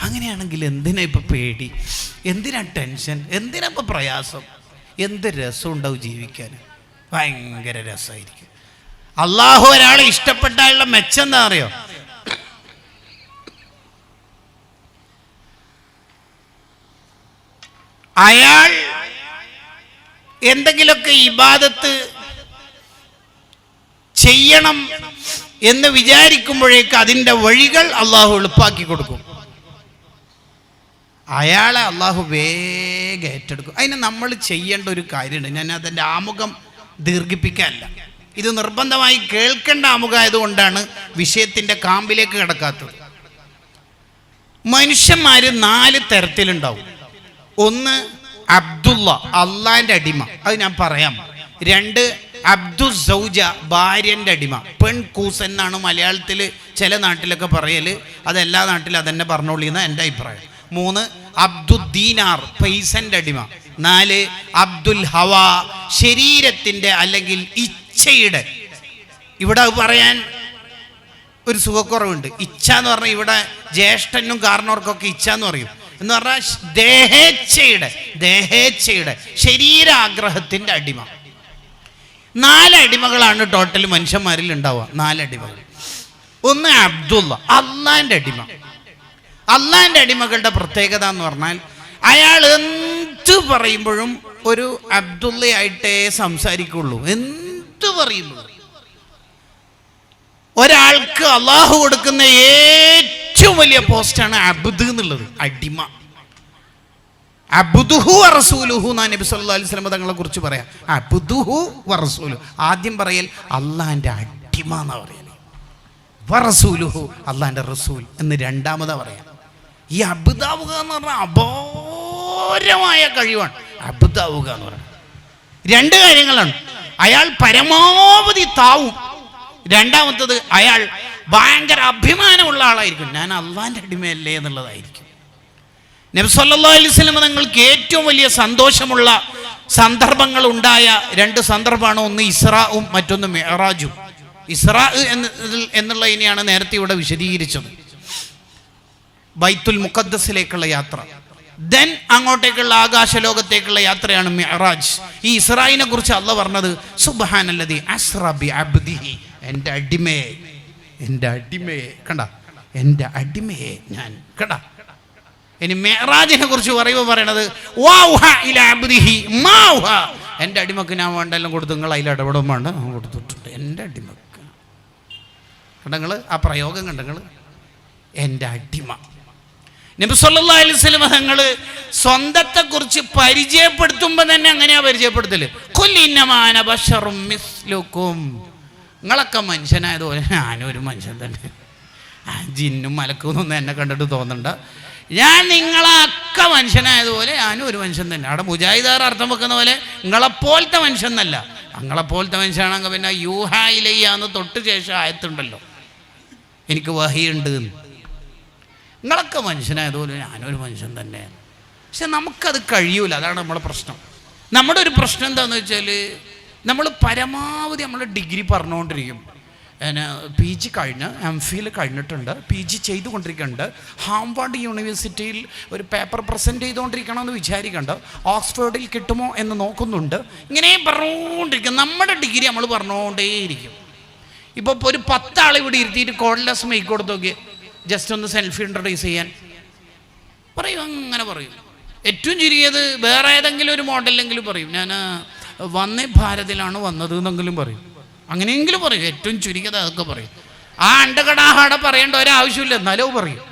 അങ്ങനെയാണെങ്കിൽ എന്തിനാ ഇപ്പം പേടി, എന്തിനാ ടെൻഷൻ, എന്തിനാ ഇപ്പം പ്രയാസം? എന്ത് രസം ഉണ്ടാവും ജീവിക്കാൻ, ഭയങ്കര രസമായിരിക്കും. അള്ളാഹു ഒരാളെ ഇഷ്ടപ്പെട്ടാലുള്ള മെച്ചം എന്താ അറിയോ? അയാൾ എന്തെങ്കിലുമൊക്കെ ഇബാദത്ത് ചെയ്യണം എന്ന് വിചാരിക്കുമ്പോഴേക്ക് അതിൻ്റെ വഴികൾ അള്ളാഹു എളുപ്പാക്കി കൊടുക്കും. അയാളെ അള്ളാഹു വേഗം ഏറ്റെടുക്കും. അതിന് നമ്മൾ ചെയ്യേണ്ട ഒരു കാര്യമുണ്ട്. ഞാൻ അതിൻ്റെ ആമുഖം ദീർഘിപ്പിക്കാനല്ല, ഇത് നിർബന്ധമായി കേൾക്കേണ്ട ആമുഖമായതുകൊണ്ടാണ് വിഷയത്തിൻ്റെ കാമ്പിലേക്ക് കിടക്കാത്തത്. മനുഷ്യന്മാർ 4 തരത്തിലുണ്ടാവും. ഒന്ന് അബ്ദുള്ള, അള്ളാൻ്റെ അടിമ, അത് ഞാൻ പറയാം. 2 അബ്ദു സൗജ, ഭാര്യൻ്റെ അടിമ, പെൺകൂസൻ എന്നാണ് മലയാളത്തിൽ ചില നാട്ടിലൊക്കെ പറയൽ. അതെല്ലാ നാട്ടിലും അതെന്നെ പറഞ്ഞോളിയെന്ന എൻ്റെ അഭിപ്രായം. 3 അബ്ദുദ്ദീനാർ, പൈസൻ്റെ അടിമ. 4 അബ്ദുൽ ഹവ, ശരീരത്തിൻ്റെ അല്ലെങ്കിൽ ഇച്ഛയുടെ. ഇവിടെ പറയാൻ ഒരു സുഖക്കുറവുണ്ട്. ഇച്ഛ എന്ന് പറഞ്ഞാൽ ഇവിടെ ജ്യേഷ്ഠനും കാരണവർക്കൊക്കെ ഇച്ഛ എന്ന് പറയും. എന്ന് പറഞ്ഞാൽ ദേഹേച്ഛയുടെ ശരീരാഗ്രഹത്തിൻ്റെ അടിമ. 4 അടിമകളാണ് ടോട്ടൽ മനുഷ്യന്മാരിൽ ഉണ്ടാവുക. 4 അടിമകൾ. ഒന്ന് അബ്ദുള്ള, അള്ളാൻ്റെ അടിമ. അള്ളാൻ്റെ അടിമകളുടെ പ്രത്യേകത എന്ന് പറഞ്ഞാൽ അയാൾ എന്ത് പറയുമ്പോഴും ഒരു അബ്ദുള്ളയായിട്ടേ സംസാരിക്കുള്ളൂ. എന്ത് പറയുന്നു, ഒരാൾക്ക് അള്ളാഹു കൊടുക്കുന്ന ഏറ്റവും വലിയ പോസ്റ്റാണ് അബ്ദ് എന്നുള്ളത്, അടിമ. അബ്ദുഹു വറസൂലുഹു എന്നാ നബി സല്ലല്ലാഹു അലൈഹി വസല്ലം തങ്ങളെ കുറിച്ച് പറയാം. അബ്ദുഹു വറസൂലു, ആദ്യം പറയൽ അള്ളാന്റെ അടിമ എന്നാ പറയൽ. വറസൂലുഹു, അള്ളാന്റെ റസൂൽ എന്ന് രണ്ടാമതാ പറയാം. ഈ അബ്ദാവുക എന്ന് പറഞ്ഞാൽ അപാരമായ കഴിവാണ്. അബ്ദാവുക എന്ന് പറയുന്നത് രണ്ട് കാര്യങ്ങളാണ്. അയാൾ പരമാവധി താവും. രണ്ടാമത്തത് അയാൾ ഭയങ്കര അഭിമാനമുള്ള ആളായിരിക്കും. ഞാൻ അള്ളാന്റെ അടിമയല്ലേ എന്നുള്ളതായിരിക്കും. നബി സല്ലല്ലാഹു അലൈഹി വസല്ലം തങ്ങൾക്ക് ഏറ്റവും വലിയ സന്തോഷമുള്ള സന്ദർഭങ്ങൾ ഉണ്ടായ രണ്ട് സന്ദർഭമാണ്. ഒന്ന് ഇസ്രാഉം മറ്റൊന്ന് മിഅ്റാജും. ഇസ്രാ എന്നുള്ളതിനെയാണ് നേരത്തെ ഇവിടെ വിശദീകരിച്ചത്. ബൈത്തുൽ മുഖദ്ദസിലേക്കുള്ള യാത്ര, ദെൻ അങ്ങോട്ടേക്കുള്ള ആകാശലോകത്തേക്കുള്ള യാത്രയാണ് മിഅ്റാജ്. ഈ ഇസ്രായിനെ കുറിച്ച് അള്ളാഹ് പറഞ്ഞത് സുബ്ഹാനല്ലദി അസ്റാ ബി അബ്ദിഹി, എൻ്റെ അടിമയെ, എൻ്റെ അടിമയെ കണ്ട, എൻ്റെ അടിമയെ ഞാൻ കണ്ട. ഇനി മിഅ്റാജിനെ കുറിച്ച് പറയുമ്പോൾ പറയണത് എൻ്റെ അടിമക്ക് ഞാൻ വേണ്ടെല്ലാം കൊടുത്തു, നിങ്ങൾ അതിൽ ഇടപെടും വേണ്ട, കൊടുത്തിട്ടുണ്ട് എൻ്റെ അടിമക്ക്. കണ്ടങ്ങൾ ആ പ്രയോഗം കണ്ടങ്ങൾ, എൻ്റെ അടിമ. നബി സല്ലല്ലാഹു അലൈഹി വസല്ലം തങ്ങൾ സ്വന്തത്തെ കുറിച്ച് പരിചയപ്പെടുത്തുമ്പോൾ തന്നെ അങ്ങനെയാ പരിചയപ്പെടുത്തല്. ഖുൽ ഇന്നമാ അന ബശറും മിസ്ലുക്കും, നിങ്ങളൊക്കെ മനുഷ്യനായതുപോലെ ഞാനും ഒരു മനുഷ്യൻ തന്നെ. ജിന്നും മലക്കൊന്നും എന്നെ കണ്ടിട്ട് തോന്നണ്ട, ഞാൻ നിങ്ങളൊക്കെ മനുഷ്യനായതുപോലെ ഞാനും ഒരു മനുഷ്യൻ തന്നെ. അവിടെ മുജാഹിദാർ അർത്ഥം വെക്കുന്ന പോലെ നിങ്ങളെപ്പോലത്തെ മനുഷ്യൻ എന്നല്ല. നിങ്ങളെപ്പോലത്തെ മനുഷ്യനാണെങ്കിൽ പിന്നെ യൂഹാ ഇലയ്യാന്ന് തൊട്ട് ശേഷം ആയത്തുണ്ടല്ലോ, എനിക്ക് വഹിയുണ്ട്. നിങ്ങളൊക്കെ മനുഷ്യനായതുപോലെ ഞാനൊരു മനുഷ്യൻ തന്നെയാണ്. പക്ഷെ നമുക്കത് കഴിയൂല, അതാണ് നമ്മുടെ പ്രശ്നം. നമ്മുടെ ഒരു പ്രശ്നം എന്താണെന്ന് വെച്ചാൽ നമ്മൾ പരമാവധി നമ്മൾ ഡിഗ്രി പറഞ്ഞുകൊണ്ടിരിക്കും. PG കഴിഞ്ഞ് MPhil കഴിഞ്ഞിട്ടുണ്ട്, PG ചെയ്തുകൊണ്ടിരിക്കുന്നുണ്ട്, ഹാംവാർഡ് യൂണിവേഴ്സിറ്റിയിൽ ഒരു പേപ്പർ പ്രസൻറ്റ് ചെയ്തുകൊണ്ടിരിക്കണമെന്ന് വിചാരിക്കുന്നുണ്ട്, ഓക്സ്ഫോർഡിൽ കിട്ടുമോ എന്ന് നോക്കുന്നുണ്ട്. ഇങ്ങനെ പറഞ്ഞുകൊണ്ടിരിക്കും. നമ്മുടെ ഡിഗ്രി നമ്മൾ പറഞ്ഞുകൊണ്ടേയിരിക്കും. ഇപ്പോൾ ഒരു 10 ആൾ ഇവിടെ ഇരുത്തിയിട്ട് കോഡ്ലെസ് മേക്ക് കൊടുത്ത് നോക്കി, ജസ്റ്റ് ഒന്ന് സെൽഫി ഇൻട്രൊഡ്യൂസ് ചെയ്യാൻ പറയും, അങ്ങനെ പറയും. ഏറ്റവും ചുരുങ്ങിയത് വേറെ ഏതെങ്കിലും ഒരു മോഡലെങ്കിലും പറയും, ഞാൻ വന്നേ ഭാരതിലാണ് വന്നത് എന്നെങ്കിലും പറയും. അങ്ങനെയെങ്കിലും പറയും, ഏറ്റവും ചുരുങ്ങിയത് അതൊക്കെ പറയും. ആ അണ്ടകടാഹാട പറയേണ്ട ഒരാവശ്യമില്ല, എന്നാലോ പറയും.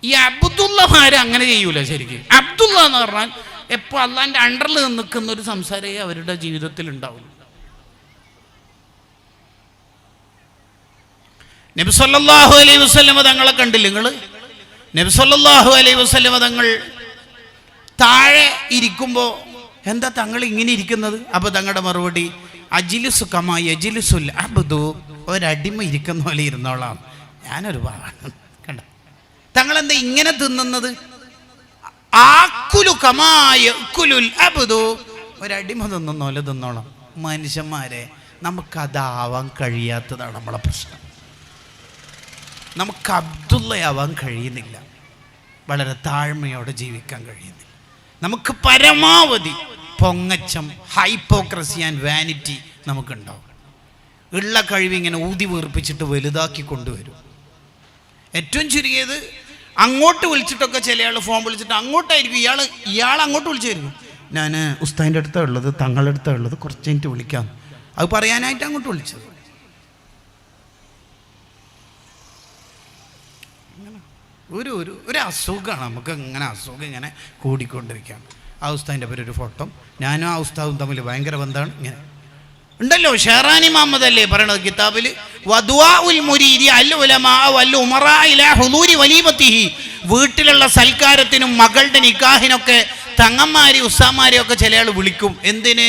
ഈ അബ്ദുള്ളമാര് അങ്ങനെ ചെയ്യൂല. ശരിക്കും അബ്ദുള്ള എന്ന് പറഞ്ഞാൽ എപ്പോൾ അള്ളാന്റെ അണ്ടറിൽ നിൽക്കുന്ന ഒരു സംസാരമേ അവരുടെ ജീവിതത്തിൽ ഉണ്ടാവുള്ളൂ. നബി സല്ലല്ലാഹു അലൈഹി വസല്ലം തങ്ങളെ കണ്ടില്ല നിങ്ങൾ? നബി സല്ലല്ലാഹു അലൈഹി വസല്ലം തങ്ങൾ താഴെ ഇരിക്കുമ്പോൾ എന്താ തങ്ങൾ ഇങ്ങനെ ഇരിക്കുന്നത്? അപ്പോൾ തങ്ങളുടെ മറുപടി അജ്ലിസു കമാ യജ്ലിസുൽ അബ്ദു, ഒരടിമ ഇരിക്കുന്ന പോലെ ഇരുന്നോളാം, ഞാനൊരു പാവാണ്. കണ്ട, തങ്ങളെന്താ ഇങ്ങനെ തിന്നുന്നത്? ആക്കുലു കമാ യഅ്കുലുൽ അബ്ദു, ഒരടിമ തിന്നുന്ന പോലെ തിന്നോളാം. മനുഷ്യന്മാരെ, നമുക്കതാവാൻ കഴിയാത്തതാണ് നമ്മളെ പ്രശ്നം. നമുക്ക് അബ്ദുള്ളയാവാൻ കഴിയുന്നില്ല, വളരെ താഴ്മയോടെ ജീവിക്കാൻ കഴിയുന്നില്ല. നമുക്ക് പരമാവധി പൊങ്ങച്ചം, ഹൈപ്പോക്രസി ആൻഡ് വാനിറ്റി നമുക്കുണ്ടാവും. ഉള്ള കഴിവിങ്ങനെ ഊതി വീർപ്പിച്ചിട്ട് വലുതാക്കി കൊണ്ടുവരും. ഏറ്റവും ചുരുങ്ങിയത് അങ്ങോട്ട് വിളിച്ചിട്ടൊക്കെ ചില ആൾ ഫോൺ വിളിച്ചിട്ട് അങ്ങോട്ടായിരിക്കും, ഇയാൾ അങ്ങോട്ട് വിളിച്ചായിരിക്കും, ഞാൻ ഉസ്താദിൻ്റെ അടുത്താണ് ഉള്ളത്, തങ്ങളുടെ അടുത്താണ് ഉള്ളത്, കുറച്ച് കഴിഞ്ഞിട്ട് വിളിക്കാം, അത് പറയാനായിട്ട് അങ്ങോട്ട് വിളിച്ചത്. ഒരു അസുഖമാണ് നമുക്ക്, ഇങ്ങനെ അസുഖം ഇങ്ങനെ കൂടിക്കൊണ്ടിരിക്കുകയാണ്. ആ ഉസ്താദിൻ്റെ പേര് ഒരു ഫോട്ടോ, ഞാനും ആ ഉസ്താദും തമ്മിൽ ഭയങ്കര ബന്ധമാണ്. ഇങ്ങനെ ഉണ്ടല്ലോ, ഷെഹറാനി മുഹമ്മദ് അല്ലേ പറയണത് കിതാബിൽ, വീട്ടിലുള്ള സൽക്കാരത്തിനും മകളുടെ നിക്കാഹിനൊക്കെ തങ്ങന്മാരെയും ഉസ്താമാരെയും ഒക്കെ ചില ആൾ വിളിക്കും. എന്തിന്?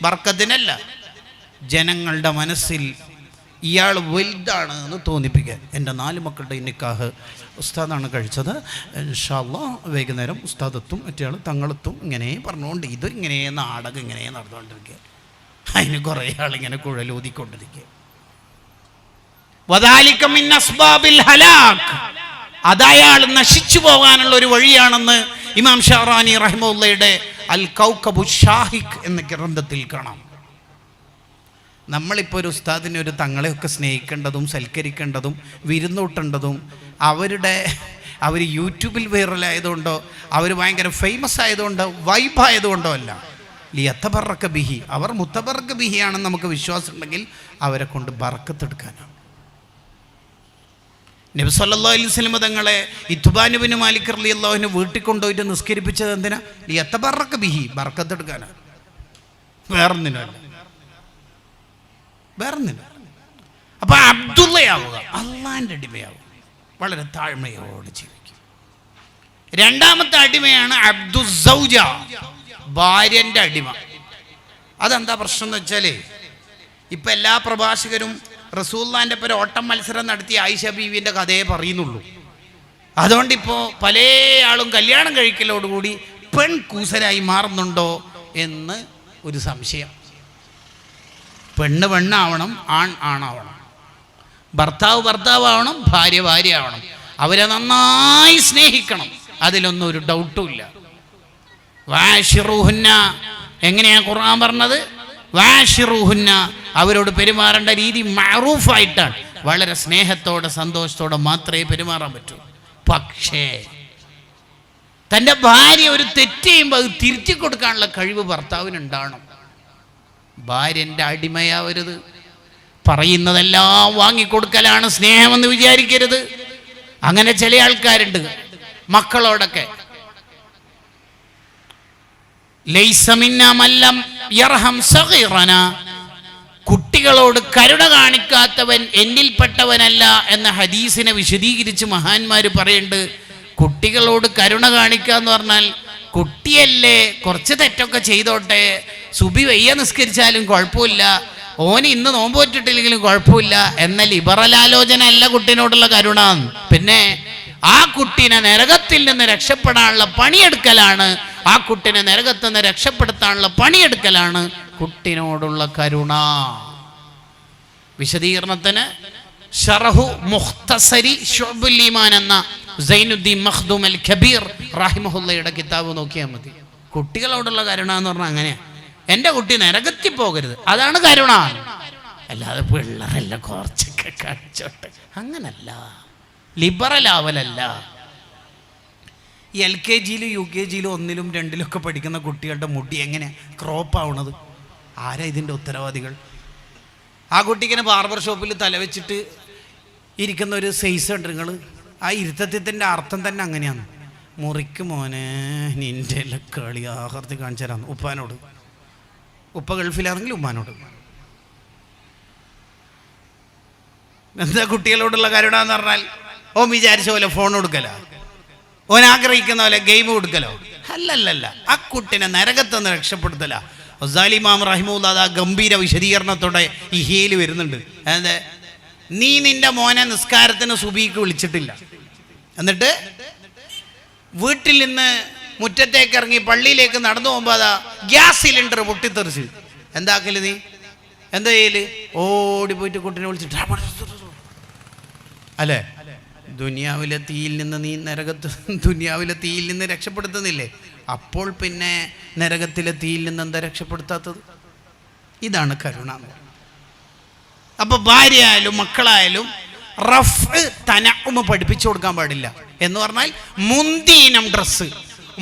ബർക്കത്തിനല്ല, ജനങ്ങളുടെ മനസ്സിൽ ഇയാൾ വലുതാണ് എന്ന് തോന്നിപ്പിക്കാൻ. എൻ്റെ 4 മക്കളുടെ നിക്കാഹ് ഉസ്താദാണ് കഴിച്ചത്, ഇൻഷാ അല്ലാഹ് വൈകുന്നേരം ഉസ്താദെത്തും മറ്റേയാൾ തങ്ങളെത്തും, ഇങ്ങനെ പറഞ്ഞുകൊണ്ട് ഇത് ഇങ്ങനെ നാടകം ഇങ്ങനെ നടന്നുകൊണ്ടിരിക്കുക. അതിന് കുറേ ആളിങ്ങനെ കുഴലൂതിക്കൊണ്ടിരിക്കുക. വദാലിക മിൻ അസ്ബാബിൽ ഹലാക്ക്, അതയാൾ നശിച്ചു പോകാനുള്ള ഒരു വഴിയാണെന്ന് ഇമാം ഷഹറാനി റഹിമഹുള്ളയുടെ അൽ കൗകബു ഷാഹിഖ് എന്ന ഗ്രന്ഥത്തിൽ കാണാം. നമ്മളിപ്പോൾ ഒരു ഉസ്താദിനെ, ഒരു തങ്ങളെയൊക്കെ സ്നേഹിക്കേണ്ടതും സൽക്കരിക്കേണ്ടതും വിരുന്നൂട്ടേണ്ടതും അവർ യൂട്യൂബിൽ വൈറലായതുകൊണ്ടോ അവർ ഭയങ്കര ഫേമസ് ആയതുകൊണ്ടോ വൈബായതുകൊണ്ടോ അല്ല. ലിയത്തബറക ബിഹി, അവർ മുത്തബറക ബിഹി ആണെന്ന് നമുക്ക് വിശ്വാസം ഉണ്ടെങ്കിൽ അവരെ കൊണ്ട് ബർക്കത്തെടുക്കാനാണ്. നബി സല്ലല്ലാഹു അലൈഹി വസല്ലം തങ്ങളെ ഇത്ബാൻ ഇബ്നു മാലിക് റളിയല്ലാഹു അൻഹു വീട്ടിൽ കൊണ്ടുപോയിട്ട് നിസ്കരിപ്പിച്ചത് എന്തിനാ? ലിയതബറക ബിഹി, ബർക്കത്ത് എടുക്കാനാ, വേറൊന്നിനല്ല. അപ്പൊ അബ്ദുള്ളയാവുക, അള്ളാന്റെ അടിമയാവുക, വളരെ താഴ്മയോടെ ജീവിക്കും. രണ്ടാമത്തെ അടിമയാണ് അബ്ദുസ്സൗജ, ഭാര്യന്റെ അടിമ. അതെന്താ പ്രശ്നം എന്ന് വെച്ചാല്, ഇപ്പൊ എല്ലാ പ്രഭാഷകരും റസൂലുള്ളാഹിന്റെ പേര് ഓട്ടം മത്സരം നടത്തി ആയിഷ ബീവിന്റെ കഥയെ പറയുന്നുള്ളൂ. അതുകൊണ്ട് ഇപ്പോൾ പല ആളും കല്യാണം കഴിക്കലോടുകൂടി പെൺകൂസരായി മാറുന്നുണ്ടോ എന്ന് ഒരു സംശയം. പെണ്ണ് പെണ്ണാവണം, ആൺ ആണാവണം, ഭർത്താവ് ഭർത്താവണം, ഭാര്യ ഭാര്യ ആവണം. അവരെ നന്നായി സ്നേഹിക്കണം, അതിലൊന്നും ഒരു ഡൗട്ടും ഇല്ല. വാശിറുഹുന്ന, എങ്ങനെയാ ഖുർആൻ പറഞ്ഞത്? വാശിറുഹുന്ന, അവരോട് പെരുമാറേണ്ട രീതി മഅറൂഫായിട്ടാണ്, വളരെ സ്നേഹത്തോടെ സന്തോഷത്തോടെ മാത്രമേ പെരുമാറാൻ പറ്റൂ. പക്ഷേ തൻ്റെ ഭാര്യ ഒരു തെറ്റ് ചെയ്യുമ്പോൾ അത് തിരുത്തി കൊടുക്കാനുള്ള കഴിവ് ഭർത്താവിനുണ്ടാവണം. ഭാര്യൻ്റെ അടിമയാവരുത്. പറയുന്നതെല്ലാം വാങ്ങിക്കൊടുക്കലാണ് സ്നേഹമെന്ന് വിചാരിക്കരുത്. അങ്ങനെ ചില ആൾക്കാരുണ്ട് മക്കളോടൊക്കെ. ലൈസ മിന്നാ മല്ലം യർഹം സഗീറന, കുട്ടികളോട് കരുണ കാണിക്കാത്തവൻ എന്നിൽപ്പെട്ടവനല്ല എന്ന ഹദീസിനെ വിശദീകരിച്ച് മഹാന്മാര് പറയുന്നുണ്ട്. കുട്ടികളോട് കരുണ കാണിക്കുക എന്ന് പറഞ്ഞാൽ, കുട്ടിയല്ലേ, കുറച്ച് തെറ്റൊക്കെ ചെയ്തോട്ടെ, സുബി വയ്യ നിസ്കരിച്ചാലും കുഴപ്പമില്ല, ഓന് ഇന്ന് നോമ്പ് പറ്റിട്ടില്ലെങ്കിലും കുഴപ്പമില്ല എന്ന ലിബറൽ ആലോചന അല്ല കുട്ടീനോടുള്ള കരുണ. പിന്നെ ആ കുട്ടീനെ നരകത്തിൽ നിന്ന് രക്ഷപ്പെടാനുള്ള പണിയെടുക്കലാണ്, ആ കുട്ടീനെ നരകത്തിൽ നിന്ന് രക്ഷപ്പെടുത്താനുള്ള പണിയെടുക്കലാണ് കുട്ടിനോടുള്ള കരുണ. വിശദീകരണത്തിന് ശറഹു മുഖ്തസരി ശുഅബുൽ ഈമാൻ എന്ന സൈനുദ്ദീൻ മഖ്ദൂം അൽ കബീർ റഹിമഹുള്ളയുടെ കിതാബ് നോക്കിയാൽ മതി. കുട്ടികളോടുള്ള കരുണ എന്ന് പറഞ്ഞാൽ അങ്ങനെയാണ്. എൻ്റെ കുട്ടി നരകത്തിൽ പോകരുത്, അതാണ് കരുണ. അല്ലാതെ പിള്ളേരല്ല കുറച്ചൊക്കെ കഴിച്ചോട്ടെ, അങ്ങനല്ല. ലിബറൽ ആവലല്ല. LKG UKG 1 2 ഒക്കെ പഠിക്കുന്ന കുട്ടികളുടെ മുടി എങ്ങനെ ക്രോപ്പ് ആവണത്? ആരാ ഇതിൻ്റെ ഉത്തരവാദികൾ? ആ കുട്ടിക്കിനെ ബാർബർ ഷോപ്പിൽ തലവെച്ചിട്ട് ഇരിക്കുന്ന ഒരു സൈസ് ഉണ്ട് നിങ്ങൾ. ആ ഇരുത്തത്തിൻ്റെ അർത്ഥം തന്നെ അങ്ങനെയാണ്. മുറിക്ക് മോനെ നിൻ്റെ കളി ആഹർത്തി കാണിച്ചു തരാം ഉപ്പാനോട്. ഉപ്പ ഗൾഫിലാണെങ്കിൽ ഉമ്മാനോട്. എന്താ കുട്ടികളോടുള്ള കരുണ എന്ന് പറഞ്ഞാൽ, ഓൻ വിചാരിച്ച പോലെ ഫോൺ കൊടുക്കലോ, ഓൻ ആഗ്രഹിക്കുന്ന പോലെ ഗെയിം കൊടുക്കലോ? അല്ലല്ല, ആ കുട്ടിനെ നരകത്തൊന്ന് രക്ഷപ്പെടുത്തല. ഗസാലി ഇമാം റഹിമഹുല്ലാഹ് ആ ഗംഭീര വിശദീകരണത്തോടെ ഈ ഹീല് വരുന്നുണ്ട്. അതായത് നീ നിന്റെ മോനെ നിസ്കാരത്തിന് സുബീക്ക് വിളിച്ചിട്ടില്ല, എന്നിട്ട് വീട്ടിൽ നിന്ന് മുറ്റത്തേക്ക് ഇറങ്ങി പള്ളിയിലേക്ക് നടന്നു പോകുമ്പോൾ അതാ ഗ്യാസ് സിലിണ്ടർ പൊട്ടിത്തെറിച്ച്. എന്താക്കല് നീ? എന്താ ചെയ്യല്? ഓടി പോയിട്ട് കുട്ടിനെ വിളിച്ചിട്ട് അല്ലേ, ദുനിയാവിലെ തീയിൽ നിന്ന് നീ ദുനിയാവിലെ തീയിൽ നിന്ന് രക്ഷപ്പെടുത്തുന്നില്ലേ, അപ്പോൾ പിന്നെ നരകത്തിലെ തീയിൽ നിന്ന് എന്താ രക്ഷപ്പെടുത്താത്തത്? ഇതാണ് കരുണ. അപ്പൊ ഭാര്യ ആയാലും മക്കളായാലും റഫ് തനഉമ് പഠിപ്പിച്ചു കൊടുക്കാൻ പാടില്ല. എന്ന് പറഞ്ഞാൽ മുന്തിയിനം ഡ്രസ്സ്,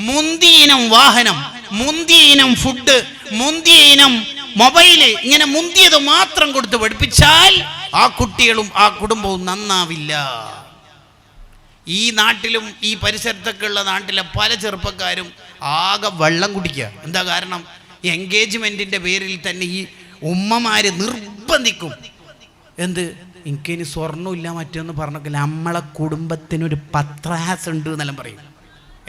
മുന്തിയിനം വാഹനം, മുന്തിയിനം ഫുഡ്, മുന്തിയിനം മൊബൈല്, ഇങ്ങനെ മുന്തിയത് മാത്രം കൊടുത്ത് പഠിപ്പിച്ചാൽ ആ കുട്ടികളും ആ കുടുംബവും നന്നാവില്ല. ഈ നാട്ടിലും ഈ പരിസരത്തൊക്കെ ഉള്ള നാട്ടിലെ പല ചെറുപ്പക്കാരും ആകെ വെള്ളം കുടിക്കുക. എന്താ കാരണം? എൻഗേജ്മെന്റിന്റെ പേരിൽ തന്നെ ഈ ഉമ്മമാര് നിർബന്ധിക്കും. എന്ത്? എനിക്കിനി സ്വർണ്ണമില്ല മറ്റൊന്ന് പറഞ്ഞില്ല, നമ്മളെ കുടുംബത്തിനൊരു പത്രാസ് ഉണ്ട് എന്നെല്ലാം പറയും.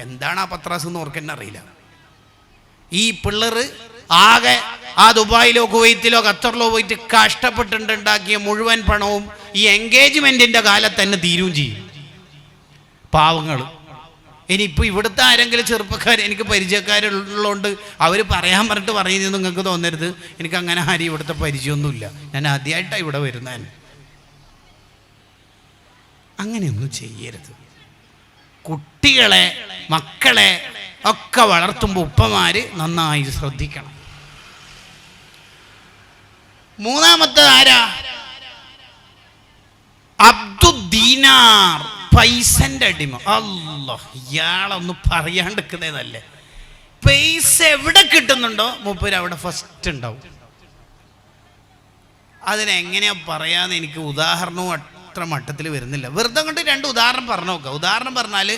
എന്താണ് ആ പത്രാസ് എന്ന് ഓർക്കെന്നെ അറിയില്ല. ഈ പിള്ളേർ ആകെ ആ ദുബായിലോ കുവൈത്തിലോ ഖത്തറിലോ പോയിട്ട് കഷ്ടപ്പെട്ടുണ്ടാക്കിയ മുഴുവൻ പണവും ഈ എൻഗേജ്മെന്റിന്റെ കാലത്ത് തന്നെ തീരുകയും ചെയ്യും. പാവങ്ങൾ. ഇനിയിപ്പോൾ ഇവിടുത്തെ ആരെങ്കിലും ചെറുപ്പക്കാർ എനിക്ക് പരിചയക്കാരുള്ളതുകൊണ്ട് അവർ പറയാൻ പറഞ്ഞിട്ട് പറയുന്നത് നിങ്ങൾക്ക് തോന്നരുത്, എനിക്ക് അങ്ങനെ ആരും ഇവിടുത്തെ പരിചയമൊന്നുമില്ല, ഞാൻ ആദ്യമായിട്ടാണ് ഇവിടെ വരുന്നതാണ്. അങ്ങനെയൊന്നും ചെയ്യരുത്. കുട്ടികളെ മക്കളെ ഒക്കെ വളർത്തുമ്പോൾ ഉപ്പമാര് നന്നായി ശ്രദ്ധിക്കണം. മൂന്നാമത്തെ ആരാ? അബ്ദുദ്ദീനാർ, പൈസന്റെ അടിമ. അല്ലാഹ്, ഇയാളൊന്നും പറയാണ്ടിരിക്കുന്നതല്ലേ. പൈസ എവിടെ കിട്ടുന്നുണ്ടോ മൂപ്പര് അവിടെ ഫസ്റ്റ് ഉണ്ടാവും. അതിനെങ്ങനെയാ പറയാന്ന് എനിക്ക് ഉദാഹരണവും അത്ര മട്ടത്തിൽ വരുന്നില്ല. വെറുതെ കൊണ്ട് 2 ഉദാഹരണം പറഞ്ഞു നോക്കുക. ഉദാഹരണം പറഞ്ഞാൽ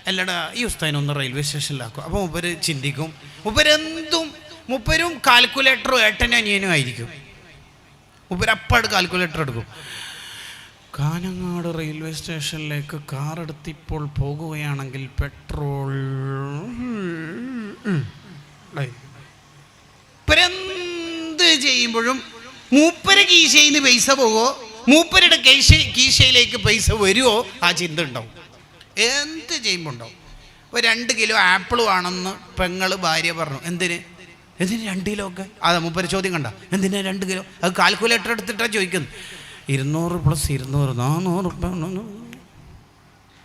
അല്ലടാ ഈ ഉസ്താദിനൊന്ന് റെയിൽവേ സ്റ്റേഷനിലാക്കും. അപ്പോൾ മൂപ്പര് ചിന്തിക്കും, മൂപ്പരും കാൽക്കുലേറ്ററും ഏട്ടനും അനിയനും ആയിരിക്കും. മൂപ്പര് അപ്പാട് കാൽക്കുലേറ്റർ എടുക്കും. കാനങ്ങാട് റെയിൽവേ സ്റ്റേഷനിലേക്ക് കാർ എടുത്തിപ്പോൾ പോകുകയാണെങ്കിൽ പെട്രോൾ എന്ത് ചെയ്യുമ്പോഴും മൂപ്പര് കീശയിൽ നിന്ന് പൈസ പോവോ മൂപ്പരുടെ കീശയിലേക്ക് പൈസ വരുമോ ആ ചിന്ത ഉണ്ടാവും. എന്ത് ചെയ്യുമ്പോൾ ഉണ്ടാവും. ഇപ്പോൾ 2 കിലോ ആപ്പിൾ വേണമെന്ന് പെങ്ങള് ഭാര്യ പറഞ്ഞു. എന്തിന് 2 കിലോ ഒക്കെ? അതാ മൂപ്പര് ചോദ്യം കണ്ട, എന്തിനാ 2 കിലോ? അത് കാൽക്കുലേറ്റർ എടുത്തിട്ടാണ് ചോദിക്കുന്നത്. 200 + 200 400.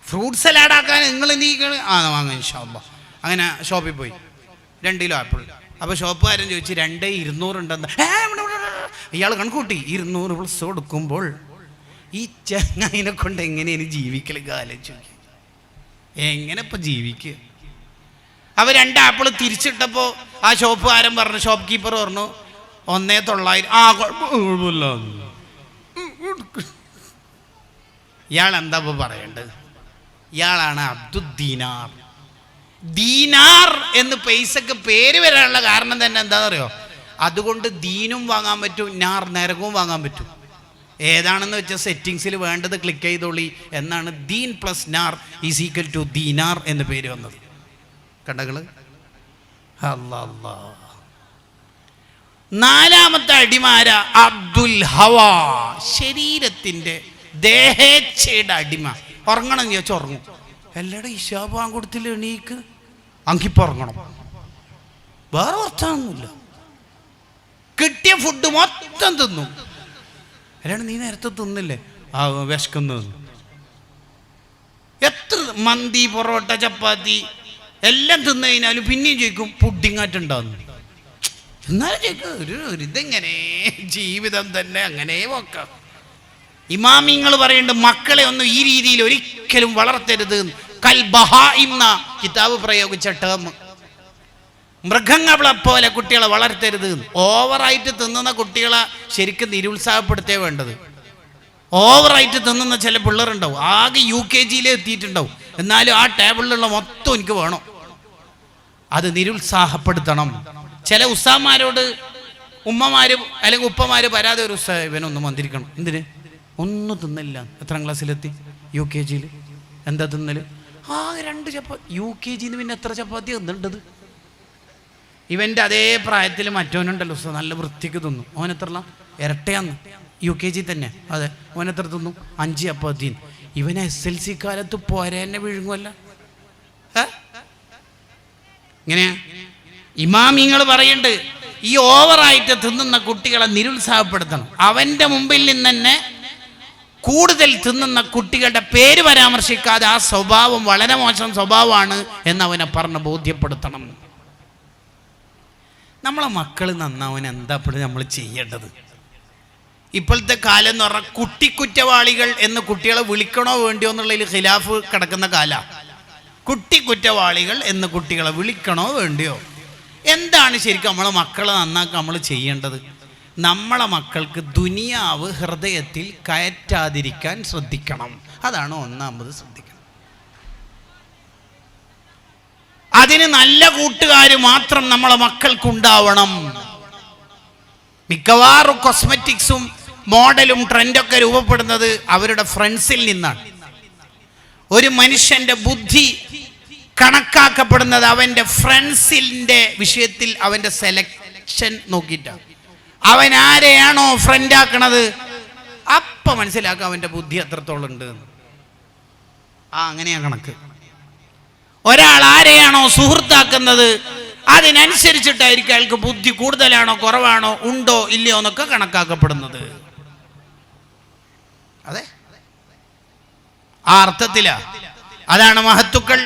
ഫ്രൂട്ട് സലാഡാക്കാൻ നിങ്ങൾ നീ വാങ്ങാം ഇൻഷാ അല്ലാഹ്. അങ്ങനെ ഷോപ്പിൽ പോയി 2 കിലോ ആപ്പിൾ. അപ്പോൾ ഷോപ്പുകാരൻ ചോദിച്ചു 200 ഉണ്ടെന്ന്. ഇയാൾ കണക്കൂട്ടി 200 പ്ലസ് കൊടുക്കുമ്പോൾ ഈ ചങ്ങായിനെ കൊണ്ട് എങ്ങനെയാണ് ജീവിക്കൽ? ആലോചിച്ച് നോക്കി, എങ്ങനെ ഇപ്പം ജീവിക്കുക? അവർ 2 ആപ്പിൾ തിരിച്ചിട്ടപ്പോൾ ആ ഷോപ്പുകാരൻ പറഞ്ഞു, ഷോപ്പ് കീപ്പർ പറഞ്ഞു 1900. ആ കുഴപ്പമില്ല. ഇയാൾ എന്താ ഇപ്പോൾ പറയേണ്ടത്? ഇയാളാണ് അബ്ദുദ്ദീനാർ. ദീനാർ എന്ന് പൈസക്ക് പേര് വരാനുള്ള കാരണം തന്നെ എന്താണെന്നറിയോ? അതുകൊണ്ട് ദീനും വാങ്ങാൻ പറ്റും, നാർ നരകവും വാങ്ങാൻ പറ്റും. ഏതാണെന്ന് വെച്ചാൽ സെറ്റിങ്സിൽ വേണ്ടത് ക്ലിക്ക് ചെയ്തോളി എന്നാണ് ദീൻ പ്ലസ് നാർ = ദീനാർ എന്ന് പേര് വന്നത്. കണ്ടകള്. അല്ലാ. 4ാമത്തെ അടിമാര അബ്ദുൽ ഹവാ. ശരീരത്തിൻ്റെ ദേഹേച്ഛയുടെ അടിമ. ഉറങ്ങണം ചോദിച്ചാൽ ഉറങ്ങും. എല്ലാവരുടെ ഇശാബാൻ കൊടുത്തില്ല, എണീക്ക് അങ്കിപ്പോൾ ഉറങ്ങണം. വേറെ വർത്താനൊന്നുമില്ല. കിട്ടിയ ഫുഡ് മൊത്തം തിന്നും. അല്ലാണ്ട് നീ നേരത്തെ തിന്നില്ലേ? ആ വിശക്കുന്നു. എത്ര മന്തി, പൊറോട്ട, ചപ്പാത്തി എല്ലാം തിന്നു കഴിഞ്ഞാലും പിന്നെയും ചോദിക്കും പുഡിങ്ങായിട്ടുണ്ടാകുന്നു. എന്നാലും ചോദിക്കും ഇതെങ്ങനെ ജീവിതം തന്നെ അങ്ങനെ പോക്കാം. ഇമാമിങ്ങൾ പറയുന്നുണ്ട് മക്കളെ ഒന്നും ഈ രീതിയിൽ ഒരിക്കലും വളർത്തരുത്. കൽ ബഹായിം എന്ന കിതാബ് പ്രയോഗിച്ച ടേം. മൃഗങ്ങളെ പോലെ കുട്ടികളെ വളർത്തരുത്. ഓവറായിട്ട് തിന്നുന്ന കുട്ടികളെ ശരിക്കും നിരുത്സാഹപ്പെടുത്തേ വേണ്ടത്. ഓവറായിട്ട് തിന്നുന്ന ചില പിള്ളേരുണ്ടാവും, ആകെ UKG എത്തിയിട്ടുണ്ടാവും, എന്നാലും ആ ടേബിളിലുള്ള മൊത്തം എനിക്ക് വേണം. അത് നിരുത്സാഹപ്പെടുത്തണം. ചില ഉസ്താദ്മാരോട് ഉമ്മമാര് അല്ലെങ്കിൽ ഉപ്പമാര് പരാതി, ഒരു ഇവനൊന്നും വന്നിരിക്കണം. എന്തിന്? ഒന്നും തിന്നില്ല. എത്രാം ക്ലാസ്സിലെത്തി? UKG. എന്താ തിന്നല്? ആകെ 2 ചപ്പാത്തി. UKG പിന്നെ എത്ര ചപ്പാത്തി തിന്നിട്ടത്? ഇവൻ്റെ അതേ പ്രായത്തിൽ മറ്റവനുണ്ടല്ലോ നല്ല വൃത്തിക്ക് തിന്നു. ഓനെത്രല്ല? ഇരട്ടയാന്ന്. UKG തന്നെ. അതെ, ഓനെത്ര തിന്നു? 5 ചപ്പാത്തി. ഇവനെ SLC കാലത്ത് പോരേന്നെ വിഴുങ്ങുമല്ല. ഇങ്ങനെയാ ഇമാമിങ്ങൾ പറയുന്നുണ്ട്, ഈ ഓവറായിട്ട് തിന്നുന്ന കുട്ടികളെ നിരുത്സാഹപ്പെടുത്തണം. അവൻ്റെ മുമ്പിൽ നിന്ന് തന്നെ കൂടുതൽ തിന്നുന്ന കുട്ടികളുടെ പേര് പരാമർശിക്കാതെ ആ സ്വഭാവം വളരെ മോശം സ്വഭാവമാണ് എന്ന് അവനെ പറഞ്ഞ് ബോധ്യപ്പെടുത്തണം. നമ്മളെ മക്കൾ നന്നാവാൻ എന്താ ഇപ്പോൾ നമ്മൾ ചെയ്യേണ്ടത്? ഇപ്പോഴത്തെ കാലം എന്ന് പറഞ്ഞാൽ കുട്ടിക്കുറ്റവാളികൾ എന്ന് കുട്ടികളെ വിളിക്കണോ വേണ്ടിയോ എന്നുള്ളതിൽ ഖിലാഫ് കിടക്കുന്ന കാലമാണ്. കുട്ടിക്കുറ്റവാളികൾ എന്ന് കുട്ടികളെ വിളിക്കണോ വേണ്ടിയോ? എന്താണ് ശരിക്കും നമ്മളെ മക്കളെ നന്നാക്കാൻ നമ്മൾ ചെയ്യേണ്ടത്? നമ്മളെ മക്കൾക്ക് ദുനിയാവ് ഹൃദയത്തിൽ കയറ്റാതിരിക്കാൻ ശ്രദ്ധിക്കണം. അതാണ് ഒന്നാമത് ശ്രദ്ധിക്കണം. അതിന് നല്ല കൂട്ടുകാർ മാത്രം നമ്മളെ മക്കൾക്കുണ്ടാവണം. മിക്കവാറും കോസ്മെറ്റിക്സും മോഡലും ട്രെൻഡൊക്കെ രൂപപ്പെടുന്നത് അവരുടെ ഫ്രണ്ട്സിൽ നിന്നാണ്. ഒരു മനുഷ്യന്റെ ബുദ്ധി കണക്കാക്കപ്പെടുന്നത് അവൻ്റെ ഫ്രണ്ട്സിൻ്റെ വിഷയത്തിൽ അവൻ്റെ സെലക്ഷൻ നോക്കിയിട്ടാണ്. അവൻ ആരെയാണോ ഫ്രണ്ടാക്കണത് അപ്പം മനസ്സിലാക്കുക അവൻ്റെ ബുദ്ധി എത്രത്തോളം ഉണ്ട്. അങ്ങനെയാ കണക്ക്. ഒരാൾ ആരെയാണോ സുഹൃത്താക്കുന്നത് അതിനനുസരിച്ചിട്ടായിരിക്കും അയാൾക്ക് ബുദ്ധി കൂടുതലാണോ കുറവാണോ ഉണ്ടോ ഇല്ലയോ എന്നൊക്കെ കണക്കാക്കപ്പെടുന്നത്. അതെ, ആ അർത്ഥത്തിലാ. അതാണ് മഹത്തുക്കൾ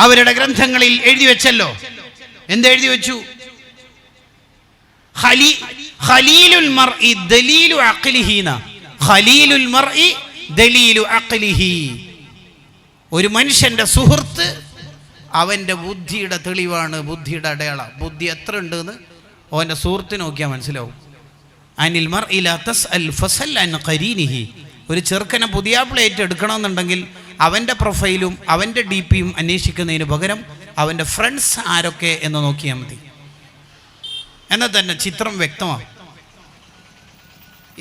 അവരുടെ ഗ്രന്ഥങ്ങളിൽ എഴുതി വെച്ചല്ലോ. എന്തെഴുതി വെച്ചു? ഖലീലുൽ മർഇ ദലീലു അഖ്ലിഹി. ഖലീലുൽ മർഇ ദലീലു അഖ്ലിഹി. ഒരു മനുഷ്യന്റെ സുഹൃത്ത് അവൻ്റെ ബുദ്ധിയുടെ തെളിവാണ്, ബുദ്ധിയുടെ അടയാളം. ബുദ്ധി എത്ര ഉണ്ടെന്ന് അവൻ്റെ സുഹൃത്ത് നോക്കിയാൽ മനസ്സിലാവും. അനിൽ മർഇ ലാ തസ്അൽ ഫസൽ അൻ ഖരീനിഹി ഒരു ചെറുക്കനെ പുതിയ പ്ലേറ്റ് എടുക്കണമെന്നുണ്ടെങ്കിൽ അവൻ്റെ പ്രൊഫൈലും അവൻ്റെ DP-യും അന്വേഷിക്കുന്നതിന് പകരം അവൻ്റെ ഫ്രണ്ട്സ് ആരൊക്കെ എന്ന് നോക്കിയാൽ മതി. എന്നാൽ തന്നെ ചിത്രം വ്യക്തമാകും.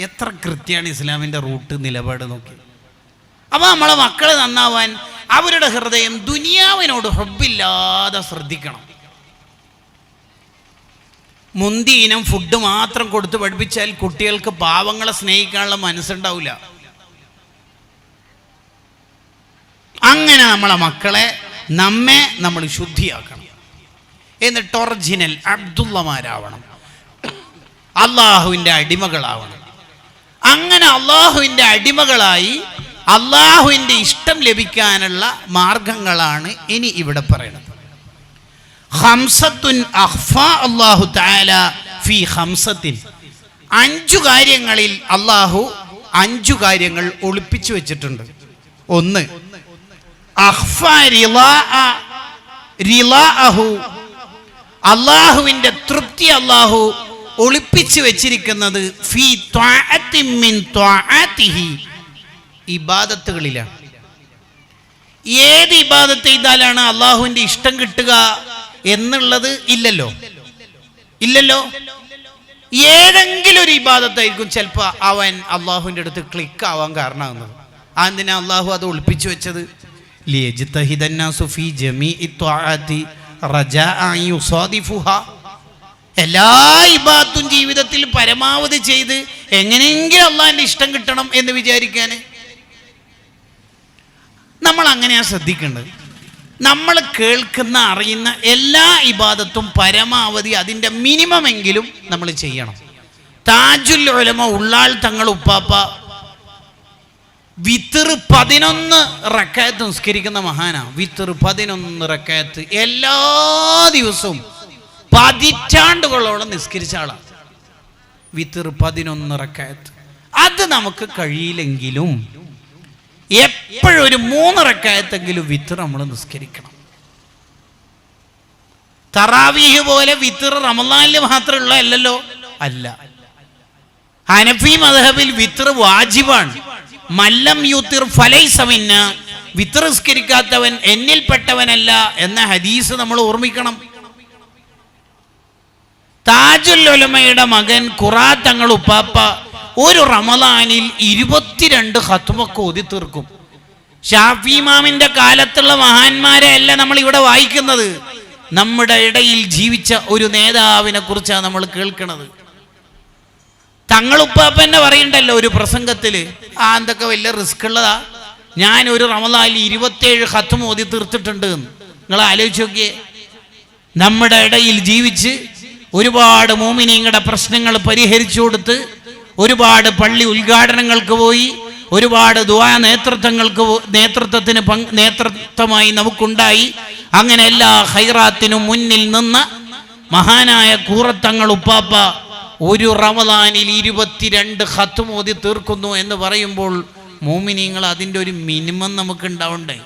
എത്ര കൃത്യമാണ് ഇസ്ലാമിൻ്റെ റൂട്ട് നിലപാട് നോക്കി. അപ്പോൾ നമ്മളെ മക്കൾ നന്നാവാൻ അവരുടെ ഹൃദയം ദുനിയാവിനോട് ഹബ്ബില്ലാതെ ശ്രദ്ധിക്കണം. മുന്തി ഇനം ഫുഡ് മാത്രം കൊടുത്ത് പഠിപ്പിച്ചാൽ കുട്ടികൾക്ക് പാവങ്ങളെ സ്നേഹിക്കാനുള്ള മനസ്സുണ്ടാവില്ല. അങ്ങനെ നമ്മളെ മക്കളെ നമ്മൾ ശുദ്ധിയാക്കണം. എന്നിട്ട് ഒറിജിനൽ അബ്ദുള്ളമാരാവണം, അള്ളാഹുവിൻ്റെ അടിമകളാവണം. അങ്ങനെ അള്ളാഹുവിൻ്റെ അടിമകളായി അള്ളാഹുവിൻ്റെ ഇഷ്ടം ലഭിക്കാനുള്ള മാർഗങ്ങളാണ് ഇനി ഇവിടെ പറയുന്നത്. ഖംസത്തുൻ അഖ്ഫാ അല്ലാഹു തആല ഫീ ഖംസത്തിൻ. 5 കാര്യങ്ങളിൽ അള്ളാഹു 5 കാര്യങ്ങൾ ഒളിപ്പിച്ചു വെച്ചിട്ടുണ്ട്. 1, അഖ്ഫാ റിളാഅഹു, അള്ളാഹുവിൻ്റെ തൃപ്തി അള്ളാഹു ഒളിപ്പിച്ചു വെച്ചിരിക്കുന്നത് ഫീ ത്വാഅത്തിൻ മിൻ ത്വാഅതിഹി, ഇബാദത്തുകളിലാണ്. ഏത് ഇബാദത്ത് ചെയ്താലാണ് അള്ളാഹുവിൻ്റെ ഇഷ്ടം കിട്ടുക എന്നുള്ളത് ഇല്ലല്ലോ. ഏതെങ്കിലും ഒരു ഇബാദത്തായിരിക്കും ചിലപ്പോൾ അവൻ അള്ളാഹുവിൻ്റെ അടുത്ത് ക്ലിക്ക് ആവാൻ കാരണമാകുന്നത്. അതെന്തിനാ അള്ളാഹു അത് ഒളിപ്പിച്ചു വെച്ചത്? ലിയജ്തഹിദന്നാസു ഫീ ജമീഇ ത്വാഅതി റജാഅ യുസാദിഫുഹാ. എല്ലാ ഇബാദത്തും ജീവിതത്തിൽ പരമാവധി ചെയ്ത് എങ്ങനെയെങ്കിലും അള്ളാഹിൻ്റെ ഇഷ്ടം കിട്ടണം എന്ന് വിചാരിക്കാൻ നമ്മൾ അങ്ങനെയാണ് ശ്രദ്ധിക്കേണ്ടത്. നമ്മൾ കേൾക്കുന്ന അറിയുന്ന എല്ലാ ഇബാദത്തും പരമാവധി അതിൻ്റെ മിനിമം എങ്കിലും നമ്മൾ ചെയ്യണം. താജുൽ ഉലമ ഉള്ളാൾ തങ്ങൾ ഉപ്പാപ്പ വിത്തർ 11 റക്അത്ത് നിസ്കരിക്കുന്ന മഹാനാ. വിത്തർ 11 റക്അത്ത് എല്ലാ ദിവസവും പതിറ്റാണ്ടുകളോളം നിസ്കരിച്ച ആളാണ്. വിത്തർ 11 റക്അത്ത്. അത് നമുക്ക് കഴിയില്ലെങ്കിലും എപ്പോഴും ഒരു 3 റക്അത്തെങ്കിലും വിത്തർ നമ്മൾ നിസ്കരിക്കണം. തറാവീഹ് പോലെ വിത്തർ റമളാനിൽ മാത്രമുള്ള അല്ലല്ലോ, അല്ല. ഹനഫി മദ്ഹബിൽ വിത്തർ വാജിബാണ്. മല്ലം യുത്തിർ ഫലൈസ മിന്ന, വിത്തർ നിസ്കരിക്കാത്തവൻ എന്നിൽപ്പെട്ടവനല്ല എന്ന ഹദീസ് നമ്മൾ ഓർമ്മിക്കണം. താജുൽ ഉലമയുടെ മകൻ ഖുറാ തങ്ങൾ ഉപ്പാപ്പ ഒരു റമളാനിൽ 22 ഖത്മൊക്കെ ഓതി തീർക്കും. ഷാഫി ഇമാമിന്റെ കാലത്തുള്ള മഹാന്മാരെ അല്ല നമ്മൾ ഇവിടെ വായിക്കുന്നത്. നമ്മുടെ ഇടയിൽ ജീവിച്ച ഒരു നേതാവിനെ കുറിച്ചാണ് നമ്മൾ കേൾക്കുന്നത്. തങ്ങളുപ്പാപ്പ തന്നെ പറയണ്ടല്ലോ ഒരു പ്രസംഗത്തില്, എന്തൊക്കെ വലിയ റിസ്ക് ഉള്ളതാ, ഞാൻ ഒരു റമളാനിൽ 27 ഖത്മ ഓതി തീർത്തിട്ടുണ്ട് എന്ന്. നിങ്ങൾ ആലോചിച്ച് നോക്കിയേ. നമ്മുടെ ഇടയിൽ ജീവിച്ച് ഒരുപാട് മോമിനീങ്ങളുടെ പ്രശ്നങ്ങൾ പരിഹരിച്ചു കൊടുത്ത്, ഒരുപാട് പള്ളി ഉദ്ഘാടനങ്ങൾക്ക് പോയി, ഒരുപാട് ദുആ നേതൃത്വമായി നമുക്കുണ്ടായി. അങ്ങനെ എല്ലാ ഖൈറാത്തിനും മുന്നിൽ നിന്ന് മഹാനായ കൂറത്തങ്ങൾ ഉപ്പാപ്പ ഒരു റമളാനിൽ 22 ഖത്മ ഓതി തീർക്കുന്നു എന്ന് പറയുമ്പോൾ മോമിനീങ്ങൾ അതിൻ്റെ ഒരു മിനിമം നമുക്ക് ഉണ്ടാവണ്ടേ?